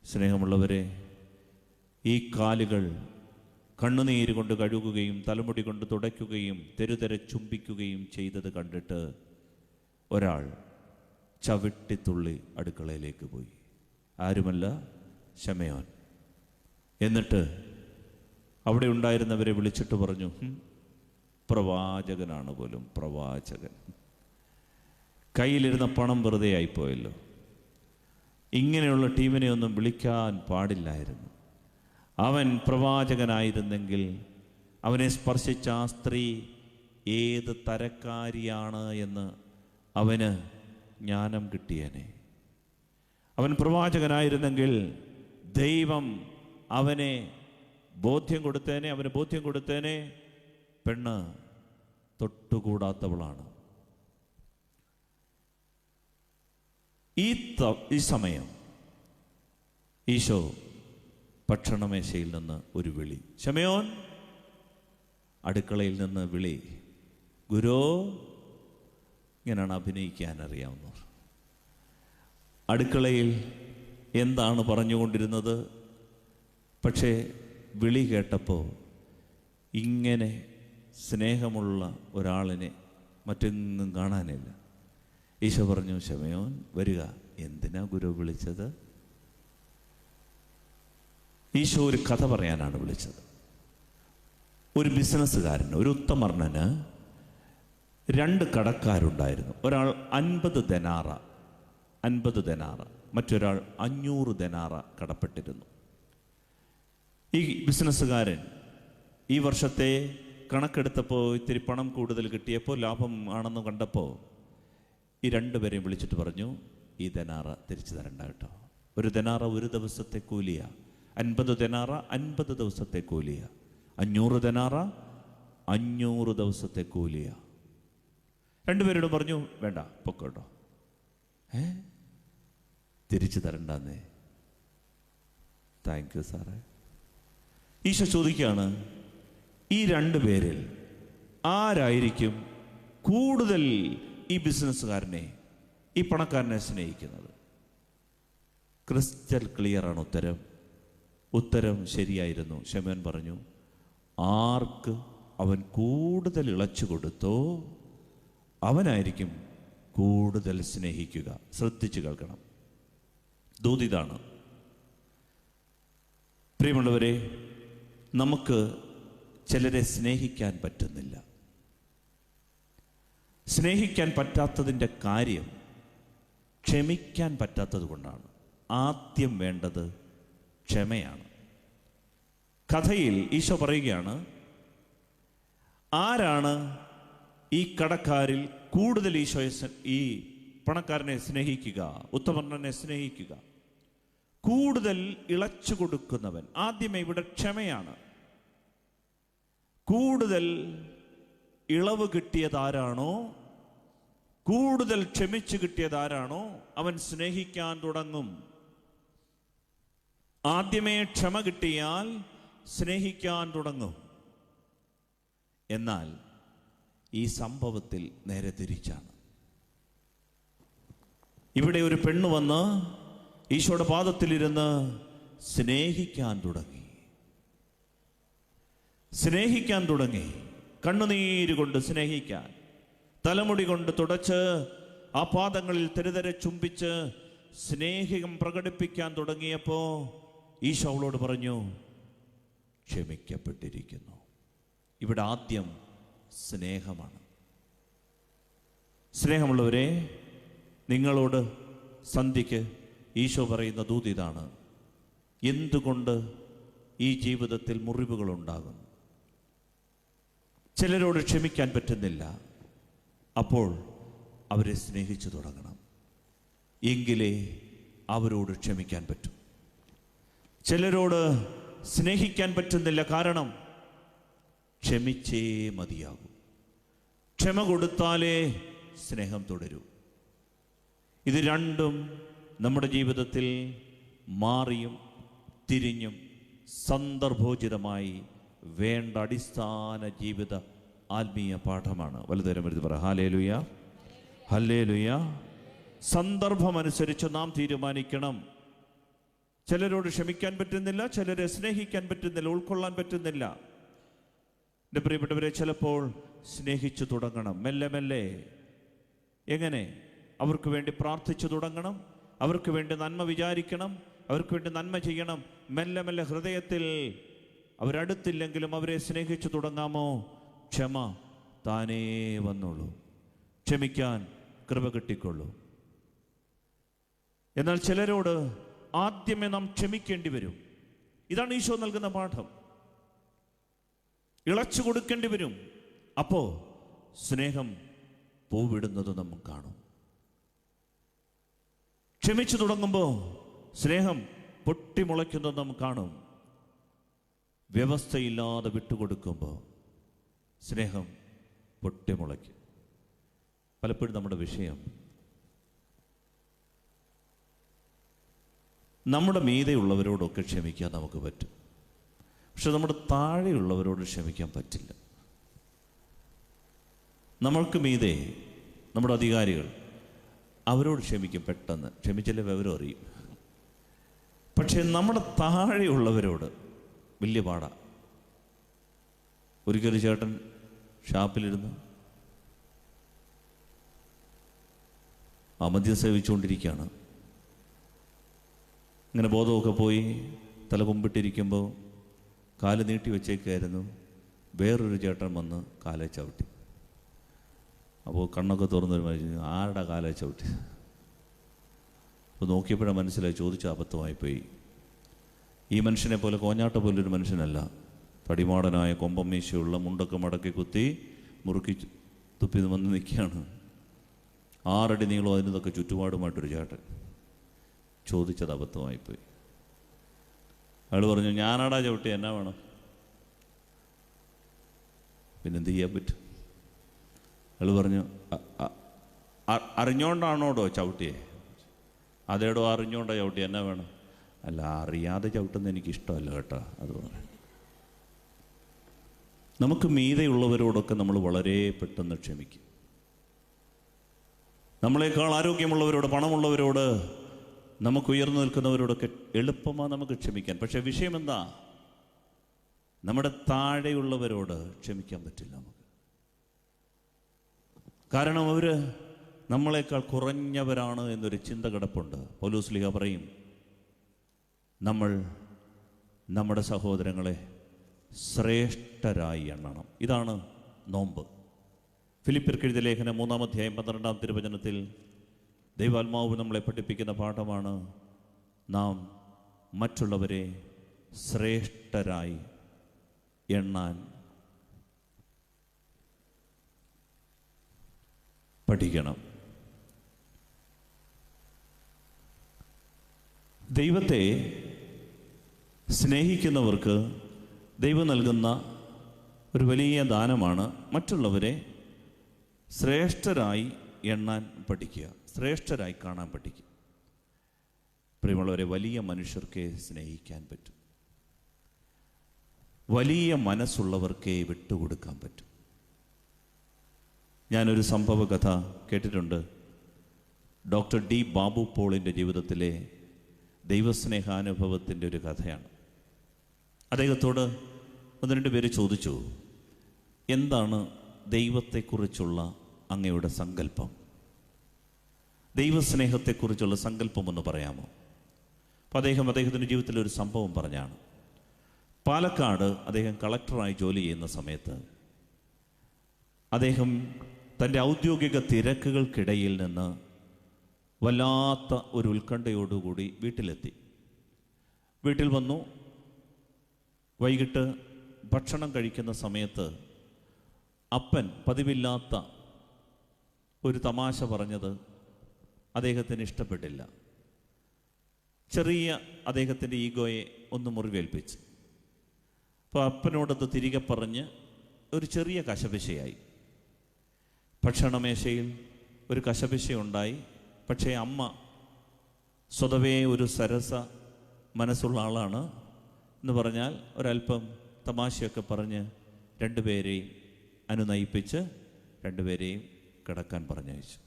സ്നേഹമുള്ളവരെ, ഈ കാലുകൾ കണ്ണുനീര് കൊണ്ട് കഴുകുകയും തലമുടി കൊണ്ട് തുടയ്ക്കുകയും തെരുതെരെ ചുംബിക്കുകയും ചെയ്തത് കണ്ടിട്ട് ഒരാൾ ചവിട്ടിത്തുള്ളി അടുക്കളയിലേക്ക് പോയി. ആരുമല്ല, ശമയോൻ. എന്നിട്ട് അവിടെ ഉണ്ടായിരുന്നവരെ വിളിച്ചിട്ട് പറഞ്ഞു, പ്രവാചകനാണ് പോലും, പ്രവാചകൻ. കയ്യിലിരുന്ന പണം വെറുതെ ആയിപ്പോയല്ലോ. ഇങ്ങനെയുള്ള ടീമിനെ ഒന്നും വിളിക്കാൻ പാടില്ലായിരുന്നു. അവൻ പ്രവാചകനായിരുന്നെങ്കിൽ അവനെ സ്പർശിച്ച ആ സ്ത്രീ ഏത് തരക്കാരിയാണ് എന്ന് അവന് ജ്ഞാനം കിട്ടിയേനെ. അവൻ പ്രവാചകനായിരുന്നെങ്കിൽ ദൈവം അവന് ബോധ്യം കൊടുത്തേനെ പെണ്ണ് തൊട്ടുകൂടാത്തവളാണ്. ഈ സമയം ഈശോ ഭക്ഷണമേശയിൽ നിന്ന് ഒരു വിളി, ശമയോൻ, അടുക്കളയിൽ നിന്ന് വിളി. ഗുരോ, ഇങ്ങനെയാണ് അഭിനയിക്കാൻ അറിയാവുന്നവർ. അടുക്കളയിൽ എന്താണ് പറഞ്ഞുകൊണ്ടിരുന്നത്? പക്ഷേ വിളി കേട്ടപ്പോൾ ഇങ്ങനെ സ്നേഹമുള്ള ഒരാളിനെ മറ്റെങ്ങും കാണാനില്ല. ഈശോ പറഞ്ഞു, ശമയോൻ വരിക. എന്തിനാ ഗുരു വിളിച്ചത്? ഈശോ ഒരു കഥ പറയാനാണ് വിളിച്ചത്. ഒരു ബിസിനസ്സുകാരന്, ഒരു ഉത്തമർണന് 2 കടക്കാരുണ്ടായിരുന്നു. ഒരാൾ 50 ദനാറ, മറ്റൊരാൾ 500 ദനാറ കടപ്പെട്ടിരുന്നു. ഈ ബിസിനസ്സുകാരൻ ഈ വർഷത്തെ കണക്കെടുത്തപ്പോൾ ഇത്തിരി പണം കൂടുതൽ കിട്ടിയപ്പോൾ, ലാഭം ആണെന്ന് കണ്ടപ്പോൾ ഈ 2 പേരെയും വിളിച്ചിട്ട് പറഞ്ഞു, ഈ ദനാറ തിരിച്ചു തരണ്ട കേട്ടോ. 1 ദനാറ 1 ദിവസത്തെ കൂലിയാ, 50 ദനാറ 50 ദിവസത്തെ കൂലിയാ, 500 ദനാറ 500 ദിവസത്തെ കൂലിയാ. 2 പേരോടും പറഞ്ഞു, വേണ്ട പൊക്കോട്ടോ. തിരിച്ചു തരണ്ടെന്നേ. താങ്ക് യു സാറേ. ഈശോ ചോദിക്കുകയാണ്, ഈ 2 പേരിൽ ആരായിരിക്കും കൂടുതൽ ഈ ബിസിനസ്സുകാരനെ, ഈ പണക്കാരനെ സ്നേഹിക്കുന്നത്? ക്രിസ്റ്റൽ ക്ലിയറാണ് ഉത്തരം. ഉത്തരം ശരിയായിരുന്നു. ശമയോൻ പറഞ്ഞു, ആർക്ക് അവൻ കൂടുതൽ ഇളച്ചു കൊടുത്തോ അവനായിരിക്കും കൂടുതൽ സ്നേഹിക്കുക. ശ്രദ്ധിച്ചു കേൾക്കണം. ദൂതിതാണ്. പ്രിയമുള്ളവരെ, നമുക്ക് ചിലരെ സ്നേഹിക്കാൻ പറ്റുന്നില്ല. സ്നേഹിക്കാൻ പറ്റാത്തതിൻ്റെ കാര്യം ക്ഷമിക്കാൻ പറ്റാത്തത് കൊണ്ടാണ്. ആദ്യം വേണ്ടത് ക്ഷമയാണ്. കഥയിൽ ഈശോ പറയുകയാണ്, ആരാണ് ഈ കടക്കാരിൽ കൂടുതൽ ഈ പണക്കാരനെ സ്നേഹിക്കുക, ഉത്തമർണനെ സ്നേഹിക്കുക? കൂടുതൽ ഇളച്ചു കൊടുക്കുന്നവൻ. ആദ്യമേ ഇവിടെ ക്ഷമയാണ്. കൂടുതൽ ഇളവ് കിട്ടിയതാരാണോ, കൂടുതൽ ക്ഷമിച്ചു കിട്ടിയതാരാണോ അവൻ സ്നേഹിക്കാൻ തുടങ്ങും. ആദ്യമേ ക്ഷമ കിട്ടിയാൽ സ്നേഹിക്കാൻ തുടങ്ങും. എന്നാൽ ഈ സംഭവത്തിൽ നേരെ തിരിച്ചാണ്. ഇവിടെ ഒരു പെണ്ണ് വന്ന് ഈശോയുടെ പാദത്തിലിരുന്ന് സ്നേഹിക്കാൻ തുടങ്ങി. കണ്ണുനീര് കൊണ്ട് സ്നേഹിക്കാൻ, തലമുടി കൊണ്ട് തുടച്ച് ആ പാദങ്ങളിൽ തെരുതെരെ ചുംബിച്ച് സ്നേഹം പ്രകടിപ്പിക്കാൻ തുടങ്ങിയപ്പോൾ ഈശോ അവളോട് പറഞ്ഞു, ക്ഷമിക്കപ്പെട്ടിരിക്കുന്നു. ഇവിടെ ആദ്യം സ്നേഹമാണ്. സ്നേഹമുള്ളവരെ, നിങ്ങളോട് സന്ധ്യയ്ക്ക് ഈശോ പറയുന്ന ദൂത് ഇതാണ്. എന്തുകൊണ്ട് ഈ ജീവിതത്തിൽ മുറിവുകളുണ്ടാകും? ചിലരോട് ക്ഷമിക്കാൻ പറ്റുന്നില്ല. അപ്പോൾ അവരെ സ്നേഹിച്ചു തുടങ്ങണം. എങ്കിലേ അവരോട് ക്ഷമിക്കാൻ പറ്റും. ചിലരോട് സ്നേഹിക്കാൻ പറ്റുന്നില്ല. കാരണം ക്ഷമിച്ചേ മതിയാകൂ. ക്ഷമ കൊടുത്താലേ സ്നേഹം തുടരൂ. ഇത് രണ്ടും നമ്മുടെ ജീവിതത്തിൽ മാറിയും തിരിഞ്ഞും സന്ദർഭോചിതമായി വേണ്ട അടിസ്ഥാന ജീവിത ആത്മീയ പാഠമാണ്. വലുതരം എടുത്ത് പറ, ഹല്ലേലൂയ, ഹല്ലേലൂയ. സന്ദർഭമനുസരിച്ച് നാം തീരുമാനിക്കണം. ചിലരോട് ക്ഷമിക്കാൻ പറ്റുന്നില്ല, ചിലരെ സ്നേഹിക്കാൻ പറ്റുന്നില്ല, ഉൾക്കൊള്ളാൻ പറ്റുന്നില്ല. എൻ്റെ പ്രിയപ്പെട്ടവരെ, ചിലപ്പോൾ സ്നേഹിച്ചു തുടങ്ങണം. മെല്ലെ മെല്ലെ. എങ്ങനെ? അവർക്ക് വേണ്ടി പ്രാർത്ഥിച്ചു തുടങ്ങണം, അവർക്ക് വേണ്ടി നന്മ വിചാരിക്കണം, അവർക്ക് വേണ്ടി നന്മ ചെയ്യണം. മെല്ലെ മെല്ലെ ഹൃദയത്തിൽ അവരടുത്തില്ലെങ്കിലും അവരെ സ്നേഹിച്ചു തുടങ്ങാമോ? ക്ഷമ താനേ വന്നോളൂ. ക്ഷമിക്കാൻ കൃപ കിട്ടിക്കൊള്ളൂ. എന്നാൽ ചിലരോട് ആദ്യമേ നാം ക്ഷമിക്കേണ്ടി വരും. ഇതാണ് ഈശോ നൽകുന്ന പാഠം. ഇളച്ചു കൊടുക്കേണ്ടി വരും. അപ്പോൾ സ്നേഹം പൂവിടുന്നത് നമ്മൾ കാണും. ക്ഷമിച്ചു തുടങ്ങുമ്പോൾ സ്നേഹം പൊട്ടിമുളയ്ക്കുന്നത് നാം കാണും. വ്യവസ്ഥയില്ലാതെ വിട്ടുകൊടുക്കുമ്പോൾ സ്നേഹം പൊട്ടിമുളയ്ക്കും. പലപ്പോഴും നമ്മുടെ വിഷയം നമ്മുടെ മീതെയുള്ളവരോടൊക്കെ ക്ഷമിക്കാൻ നമുക്ക് പറ്റും, പക്ഷെ നമ്മുടെ താഴെയുള്ളവരോട് ക്ഷമിക്കാൻ പറ്റില്ല. നമ്മൾക്ക് മീതെ നമ്മുടെ അധികാരികൾ, അവരോട് ക്ഷമിക്കും, പെട്ടെന്ന് ക്ഷമിച്ചില്ലേ വിവരം അറിയും. പക്ഷേ നമ്മുടെ താഴെയുള്ളവരോട് വലിയ പാടാണ്. ഒരിക്കലും ചേട്ടൻ ഷാപ്പിലിരുന്ന് മദ്യം സേവിച്ചുകൊണ്ടിരിക്കുകയാണ്. ഇങ്ങനെ ബോധമൊക്കെ പോയി തല കുമ്പിട്ടിരിക്കുമ്പോൾ കാല് നീട്ടി വെച്ചേക്കായിരുന്നു. വേറൊരു ചേട്ടൻ വന്ന് കാലെ ചവിട്ടി. അപ്പോൾ കണ്ണൊക്കെ തുറന്നൊരു മനുഷ്യൻ, ആരുടെ കാലെ ചവിട്ടി? അപ്പോൾ നോക്കിയപ്പോഴാണ് മനസ്സിലായി, ചോദിച്ച അബദ്ധമായിപ്പോയി. ഈ മനുഷ്യനെ പോലെ കോഞ്ഞാട്ട പോലൊരു മനുഷ്യനല്ല. തടിമാടനായ കൊമ്പമ്മീശയുള്ള മുണ്ടൊക്കെ മടക്കി കുത്തി മുറുക്കി തുപ്പി വന്ന് നിൽക്കുകയാണ്. 6 അടി നീളം, അതിനൊക്കെ ചുറ്റുപാടുമായിട്ടൊരു ചേട്ടൻ. ചോദിച്ചത് അബദ്ധമായിപ്പോയി. അയാൾ പറഞ്ഞു, ഞാനാടാ ചവിട്ടി, എന്നാ വേണം? പിന്നെന്ത് ചെയ്യാൻ പറ്റും? അയാൾ പറഞ്ഞു, അറിഞ്ഞോണ്ടാണോടോ ചവിട്ടിയേ? അതേടോ അറിഞ്ഞോണ്ടാ ചവിട്ടി, എന്നാ വേണം? അല്ല, അറിയാതെ ചവിട്ടുന്ന എനിക്കിഷ്ടമല്ല കേട്ടോ. അത് പറഞ്ഞു. നമുക്ക് മീതെയുള്ളവരോടൊക്കെ നമ്മൾ വളരെ പെട്ടെന്ന് ക്ഷമിക്കും. നമ്മളെക്കാൾ ആരോഗ്യമുള്ളവരോട്, പണമുള്ളവരോട്, നമുക്ക് ഉയർന്നു നിൽക്കുന്നവരോടൊക്കെ എളുപ്പമാണ് നമുക്ക് ക്ഷമിക്കാൻ. പക്ഷെ വിഷയം എന്താ? നമ്മുടെ താഴെയുള്ളവരോട് ക്ഷമിക്കാൻ പറ്റില്ല നമുക്ക്. കാരണം അവർ നമ്മളെക്കാൾ കുറഞ്ഞവരാണ് എന്നൊരു ചിന്ത കിടപ്പുണ്ട്. പൗലോസ് ശ്ലീഹ പറയും, നമ്മൾ നമ്മുടെ സഹോദരങ്ങളെ ശ്രേഷ്ഠരായി എണ്ണണം. ഇതാണ് നോമ്പ്. ഫിലിപ്പിയർക്ക് എഴുതിയ ലേഖനം 3-ാം അധ്യായം 12-ാം തിരുവചനത്തിൽ ദൈവാത്മാവ് നമ്മളെ പഠിപ്പിക്കുന്ന പാഠമാണ്, നാം മറ്റുള്ളവരെ ശ്രേഷ്ഠരായി എണ്ണാൻ പഠിക്കണം. ദൈവത്തെ സ്നേഹിക്കുന്നവർക്ക് ദൈവം നൽകുന്ന ഒരു വലിയ ദാനമാണ് മറ്റുള്ളവരെ ശ്രേഷ്ഠരായി എണ്ണാൻ പഠിക്കുക, ശ്രേഷ്ഠരായി കാണാൻ പഠിക്കുക. പ്രിയമുള്ളവരെ, വലിയ മനുഷ്യർക്കേ സ്നേഹിക്കാൻ പറ്റും. വലിയ മനസ്സുള്ളവർക്കേ വിട്ടുകൊടുക്കാൻ പറ്റും. ഞാനൊരു സംഭവ കഥ കേട്ടിട്ടുണ്ട്. ഡോക്ടർ ഡി ബാബു പോളിൻ്റെ ജീവിതത്തിലെ ദൈവസ്നേഹാനുഭവത്തിൻ്റെ ഒരു കഥയാണ്. അദ്ദേഹത്തോട് 1-2 പേര് ചോദിച്ചു, എന്താണ് ദൈവത്തെക്കുറിച്ചുള്ള അങ്ങയുടെ സങ്കല്പം? ദൈവസ്നേഹത്തെക്കുറിച്ചുള്ള സങ്കല്പം ഒന്ന് പറയാമോ? അപ്പോൾ അദ്ദേഹത്തിൻ്റെ ജീവിതത്തിലെ ഒരു സംഭവം പറഞ്ഞാണ്. പാലക്കാട് അദ്ദേഹം കളക്ടറായി ജോലി ചെയ്യുന്ന സമയത്ത് അദ്ദേഹം തൻ്റെ ഔദ്യോഗിക തിരക്കുകൾക്കിടയിൽ നിന്ന് വല്ലാത്ത ഒരു ഉത്കണ്ഠയോടുകൂടി വീട്ടിലെത്തി. വീട്ടിൽ വന്നു. വൈകിട്ട് ഭക്ഷണം കഴിക്കുന്ന സമയത്ത് അപ്പൻ പതിവില്ലാത്ത ഒരു തമാശ പറഞ്ഞത് അദ്ദേഹത്തിന് ഇഷ്ടപ്പെട്ടില്ല. ചെറിയ അദ്ദേഹത്തിൻ്റെ ഈഗോയെ ഒന്ന് മുറിവേൽപ്പിച്ച്. അപ്പോൾ അപ്പനോടത് തിരികെ പറഞ്ഞ് ഒരു ചെറിയ കശപിശയായി. ഭക്ഷണമേശയിൽ ഒരു കശപിശയുണ്ടായി. പക്ഷേ അമ്മ സ്വതവേ ഒരു സരസ മനസ്സുള്ള ആളാണ് എന്ന് പറഞ്ഞാൽ ഒരല്പം തമാശയൊക്കെ പറഞ്ഞ് 2 പേരെയും അനുനയിപ്പിച്ച് 2 പേരെയും കിടക്കാൻ പറഞ്ഞയച്ചു.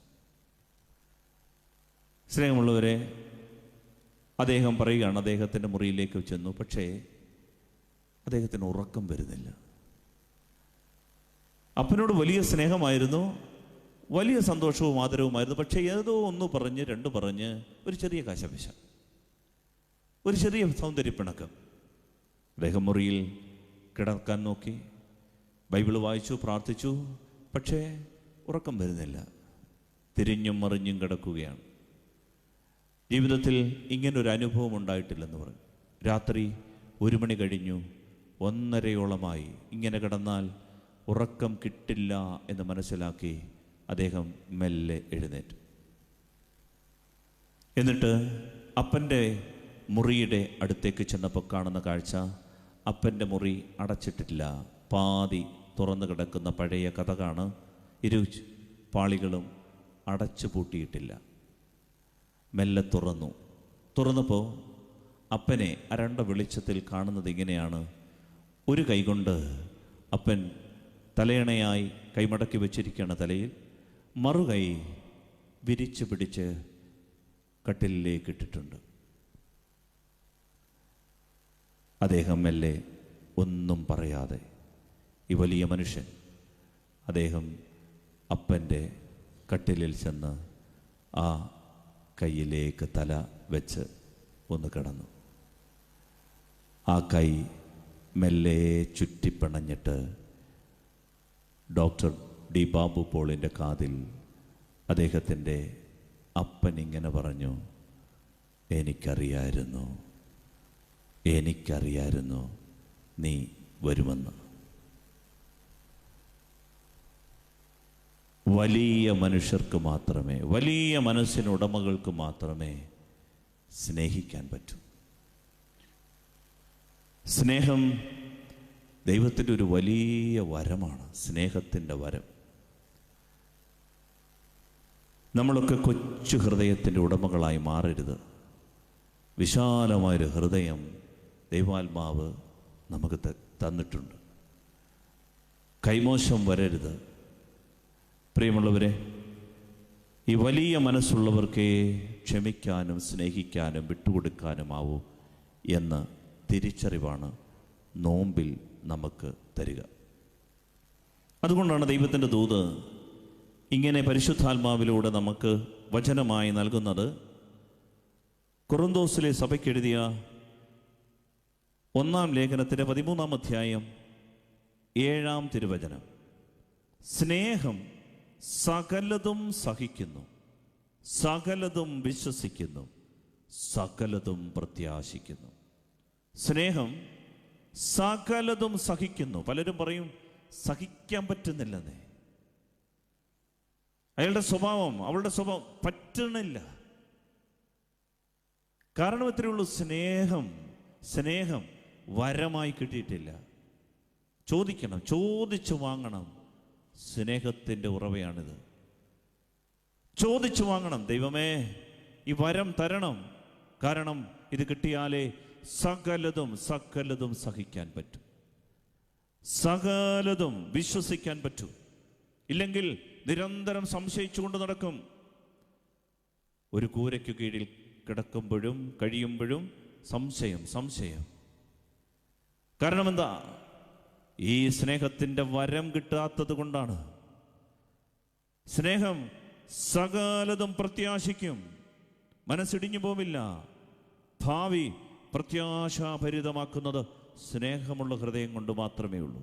സ്നേഹമുള്ളവരെ, അദ്ദേഹം പറയുകയാണ്, അദ്ദേഹത്തിൻ്റെ മുറിയിലേക്ക് ചെന്നു. പക്ഷേ അദ്ദേഹത്തിന് ഉറക്കം വരുന്നില്ല. അപ്പനോട് വലിയ സ്നേഹമായിരുന്നു, വലിയ സന്തോഷവും ആദരവുമായിരുന്നു. പക്ഷേ ഏതോ ഒന്ന് പറഞ്ഞ് 2 പറഞ്ഞ് ഒരു ചെറിയ കശപിശ, ഒരു ചെറിയ സൗന്ദര്യപ്പിണക്കം. അദ്ദേഹം മുറിയിൽ കിടക്കാൻ നോക്കി, ബൈബിൾ വായിച്ചു, പ്രാർത്ഥിച്ചു. പക്ഷേ ഉറക്കം വരുന്നില്ല. തിരിഞ്ഞും മറിഞ്ഞും കിടക്കുകയാണ്. ജീവിതത്തിൽ ഇങ്ങനൊരു അനുഭവം ഉണ്ടായിട്ടില്ലെന്ന് പറഞ്ഞു. രാത്രി 1 മണി കഴിഞ്ഞു, 1:30യോളമായി. ഇങ്ങനെ കിടന്നാൽ ഉറക്കം കിട്ടില്ല എന്ന് മനസ്സിലാക്കി അദ്ദേഹം മെല്ലെ എഴുന്നേറ്റു. എന്നിട്ട് അപ്പൻ്റെ മുറിയുടെ അടുത്തേക്ക് ചെന്നപ്പോൾ കാണുന്ന കാഴ്ച, അപ്പൻ്റെ മുറി അടച്ചിട്ടില്ല, പാതി തുറന്നു കിടക്കുന്ന പഴയ കതകാണ്. ഇരു പാളികളും അടച്ചു പൂട്ടിയിട്ടില്ല. മെല്ലെ തുറന്നപ്പോൾ അപ്പനെ അരണ്ട വെളിച്ചത്തിൽ കാണുന്നത് ഇങ്ങനെയാണ്. ഒരു കൈകൊണ്ട് അപ്പൻ തലയണയായി കൈമടക്കി വെച്ചിരിക്കുകയാണ് തലയിൽ, മറുകൈ വിരിച്ചു പിടിച്ച് കട്ടിലിലേക്ക് ഇട്ടിട്ടുണ്ട്. അദ്ദേഹം മെല്ലെ ഒന്നും പറയാതെ, ഈ വലിയ മനുഷ്യൻ, അദ്ദേഹം അപ്പൻ്റെ കട്ടിലിൽ ചെന്ന് ആ കൈയിലേക്ക് തല വെച്ച് ഒന്ന് കിടന്നു. ആ കൈ മെല്ലെ ചുറ്റിപ്പിണഞ്ഞിട്ട് ഡോക്ടർ ഡി ബാബു പോളിൻ്റെ കാതിൽ അദ്ദേഹത്തിൻ്റെ അപ്പൻ ഇങ്ങനെ പറഞ്ഞു, എനിക്കറിയായിരുന്നു നീ വരുമെന്ന്. വലിയ മനുഷ്യർക്ക് മാത്രമേ, വലിയ മനസ്സിന് ഉടമകൾക്ക് മാത്രമേ സ്നേഹിക്കാൻ പറ്റൂ. സ്നേഹം ദൈവത്തിൻ്റെ ഒരു വലിയ വരമാണ്, സ്നേഹത്തിൻ്റെ വരം. നമ്മളൊക്കെ കൊച്ചു ഹൃദയത്തിൻ്റെ ഉടമകളായി മാറരുത്. വിശാലമായൊരു ഹൃദയം ദൈവാത്മാവ് നമുക്ക് തന്നിട്ടുണ്ട്. കൈമോശം വരരുത്. പ്രിയമുള്ളവരെ, ഈ വലിയ മനസ്സുള്ളവർക്കേ ക്ഷമിക്കാനും സ്നേഹിക്കാനും വിട്ടുകൊടുക്കാനുമാവൂ എന്ന തിരിച്ചറിവാണ് നോമ്പിൽ നമുക്ക് തരിക. അതുകൊണ്ടാണ് ദൈവത്തിൻ്റെ ദൂത് ഇങ്ങനെ പരിശുദ്ധാത്മാവിലൂടെ നമുക്ക് വചനമായി നൽകുന്നത്. കൊറിന്തോസിലെ സഭയ്ക്കെഴുതിയ 1-ാം ലേഖനത്തിൻ്റെ 13-ാം അധ്യായം 7-ാം തിരുവചനം, സ്നേഹം സകലതും സഹിക്കുന്നു, സകലതും വിശ്വസിക്കുന്നു, സകലതും പ്രത്യാശിക്കുന്നു. സ്നേഹം സകലതും സഹിക്കുന്നു. പലരും പറയും സഹിക്കാൻ പറ്റുന്നില്ലെന്നേ, അയാളുടെ സ്വഭാവം, അവളുടെ സ്വഭാവം പറ്റണില്ല. കാരണം ഇത്രയേ ഉള്ളൂ, സ്നേഹം വരമായി കിട്ടിയിട്ടില്ല. ചോദിക്കണം, ചോദിച്ചു വാങ്ങണം. സ്നേഹത്തിൻ്റെ ഉറവയാണിത്. ചോദിച്ചു വാങ്ങണം, ദൈവമേ ഈ വരം തരണം. കാരണം ഇത് കിട്ടിയാലേ സകലതും സഹിക്കാൻ പറ്റും, സകലതും വിശ്വസിക്കാൻ പറ്റും. ഇല്ലെങ്കിൽ നിരന്തരം സംശയിച്ചുകൊണ്ട് നടക്കും. ഒരു കൂരയ്ക്ക് കീഴിൽ കിടക്കുമ്പോഴും കഴിയുമ്പോഴും സംശയം. കാരണം എന്താ? ഈ സ്നേഹത്തിൻ്റെ വരം കിട്ടാത്തത് കൊണ്ടാണ്. സ്നേഹം സകലതും പ്രത്യാശിക്കും, മനസ്സിടിഞ്ഞു പോവില്ല. ഭാവി പ്രത്യാശാഭരിതമാക്കുന്നത് സ്നേഹമുള്ള ഹൃദയം കൊണ്ട് മാത്രമേ ഉള്ളൂ.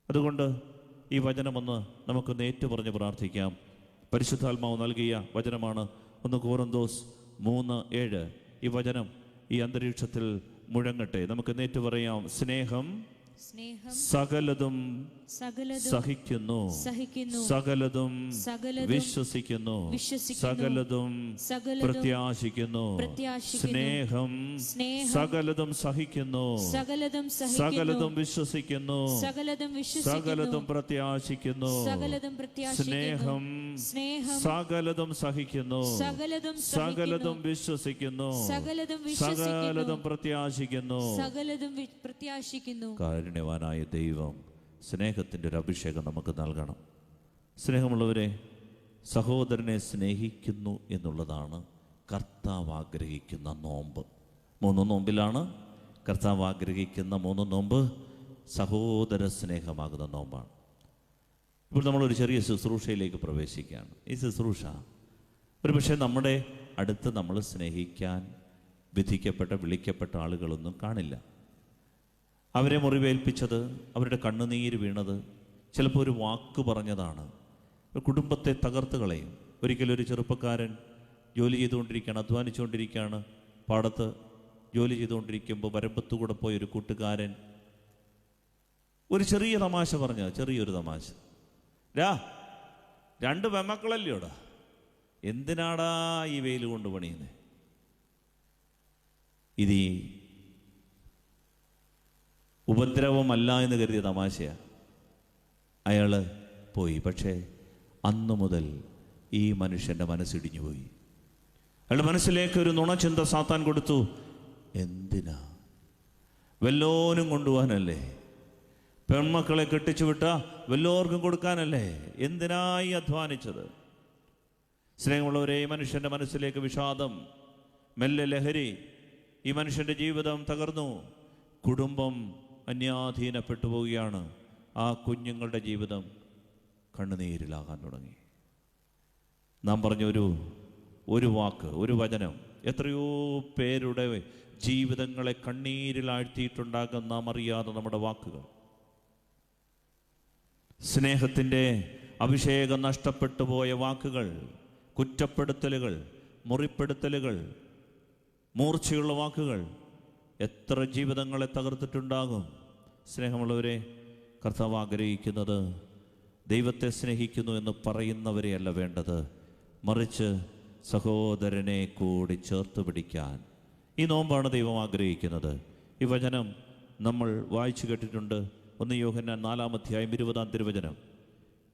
അതുകൊണ്ട് ഈ വചനമൊന്ന് നമുക്കൊന്ന് ഏറ്റുപറഞ്ഞ് പ്രാർത്ഥിക്കാം. പരിശുദ്ധാത്മാവ് നൽകിയ വചനമാണ് 1 കൊറിന്തോസ് 3:7. ഈ വചനം ഈ അന്തരീക്ഷത്തിൽ മുഴങ്ങട്ടെ. നമുക്ക് നേറ്റു പറയാം, സ്നേഹം സകലതും സഹിക്കുന്നു, സകലതും വിശ്വസിക്കുന്നു, സകലതും പ്രത്യാശിക്കുന്നു. സ്നേഹം സകലതും സഹിക്കുന്നു, സകലതും വിശ്വസിക്കുന്നു, സകലതും പ്രത്യാശിക്കുന്നു. സ്നേഹം സകലതും സഹിക്കുന്നു, സകലതും വിശ്വസിക്കുന്നു, സകലതും പ്രത്യാശിക്കുന്നു. കാരുണ്യവാനായ ദൈവം സ്നേഹത്തിൻ്റെ ഒരു അഭിഷേകം നമുക്ക് നൽകണം. സ്നേഹമുള്ളവരെ, സഹോദരനെ സ്നേഹിക്കുന്നു എന്നുള്ളതാണ് കർത്താവ് ആഗ്രഹിക്കുന്ന നോമ്പ്. 3 നോമ്പിലാണ് കർത്താവ് ആഗ്രഹിക്കുന്ന 3 നോമ്പ് സഹോദര സ്നേഹമാകുന്ന നോമ്പാണ്. ഇപ്പോൾ നമ്മളൊരു ചെറിയ ശുശ്രൂഷയിലേക്ക് പ്രവേശിക്കുകയാണ്. ഈ ശുശ്രൂഷ ഒരു പക്ഷേ നമ്മുടെ അടുത്ത് നമ്മൾ സ്നേഹിക്കാൻ വിളിക്കപ്പെട്ട ആളുകളൊന്നും കാണില്ല. അവരെ മുറിവേൽപ്പിച്ചത്, അവരുടെ കണ്ണുനീര് വീണത്, ചിലപ്പോൾ ഒരു വാക്ക് പറഞ്ഞതാണ്, കുടുംബത്തെ തകർത്ത് കളയും. ഒരിക്കലൊരു ചെറുപ്പക്കാരൻ ജോലി ചെയ്തുകൊണ്ടിരിക്കുകയാണ്, അധ്വാനിച്ചുകൊണ്ടിരിക്കുകയാണ്. പാടത്ത് ജോലി ചെയ്തുകൊണ്ടിരിക്കുമ്പോൾ വരമ്പത്തുകൂടെ പോയൊരു കൂട്ടുകാരൻ ഒരു ചെറിയ തമാശ പറഞ്ഞ, ചെറിയൊരു തമാശ. രണ്ട് പെമ്മക്കളല്ലോടാ, എന്തിനാടാ ഈ വെയിൽ കൊണ്ട് പണിയുന്നത്? ഇത് ഉപദ്രവമല്ല എന്ന് കരുതിയ തമാശയാണ്. അയാൾ പോയി. പക്ഷേ അന്നു മുതൽ ഈ മനുഷ്യൻ്റെ മനസ്സിടിഞ്ഞു പോയി. അയാളുടെ മനസ്സിലേക്ക് ഒരു നുണചിന്ത സാത്താൻ കൊടുത്തു. എന്തിനാ? വല്ലോനും കൊണ്ടുപോകാനല്ലേ? പെൺമക്കളെ കെട്ടിച്ചു വിട്ട വല്ലോർക്കും കൊടുക്കാനല്ലേ? എന്തിനായി അധ്വാനിച്ചത്? സ്നേഹമുള്ളവരെ, ഈ മനുഷ്യൻ്റെ മനസ്സിലേക്ക് വിഷാദം, മെല്ലെ ലഹരി. ഈ മനുഷ്യൻ്റെ ജീവിതം തകർന്നു. കുടുംബം അന്യാധീനപ്പെട്ടു പോവുകയാണ്. ആ കുഞ്ഞുങ്ങളുടെ ജീവിതം കണ്ണുനീരിലാകാൻ തുടങ്ങി. നാം പറഞ്ഞ ഒരു വാക്ക്, ഒരു വചനം എത്രയോ പേരുടെ ജീവിതങ്ങളെ കണ്ണീരിലാഴ്ത്തിയിട്ടുണ്ടാകും നാം അറിയാതെ നമ്മുടെ വാക്കുകൾ. സ്നേഹത്തിൻ്റെ അഭിഷേകം നഷ്ടപ്പെട്ടു പോയ വാക്കുകൾ, കുറ്റപ്പെടുത്തലുകൾ, മുറിപ്പെടുത്തലുകൾ, മൂർച്ചയുള്ള വാക്കുകൾ എത്ര ജീവിതങ്ങളെ തകർത്തിട്ടുണ്ടാകും. സ്നേഹമുള്ളവരെ, കർത്താവ് ആഗ്രഹിക്കുന്നത് ദൈവത്തെ സ്നേഹിക്കുന്നു എന്ന് പറയുന്നവരെയല്ല വേണ്ടത്, മറിച്ച് സഹോദരനെ കൂടി ചേർത്ത് പിടിക്കാൻ ഈ നോമ്പാണ് ദൈവം ആഗ്രഹിക്കുന്നത്. ഈ വചനം നമ്മൾ വായിച്ചു കേട്ടിട്ടുണ്ട്. 1 യോഹന്നാൻ 4-ാം അധ്യായം 20-ാം തിരുവചനം.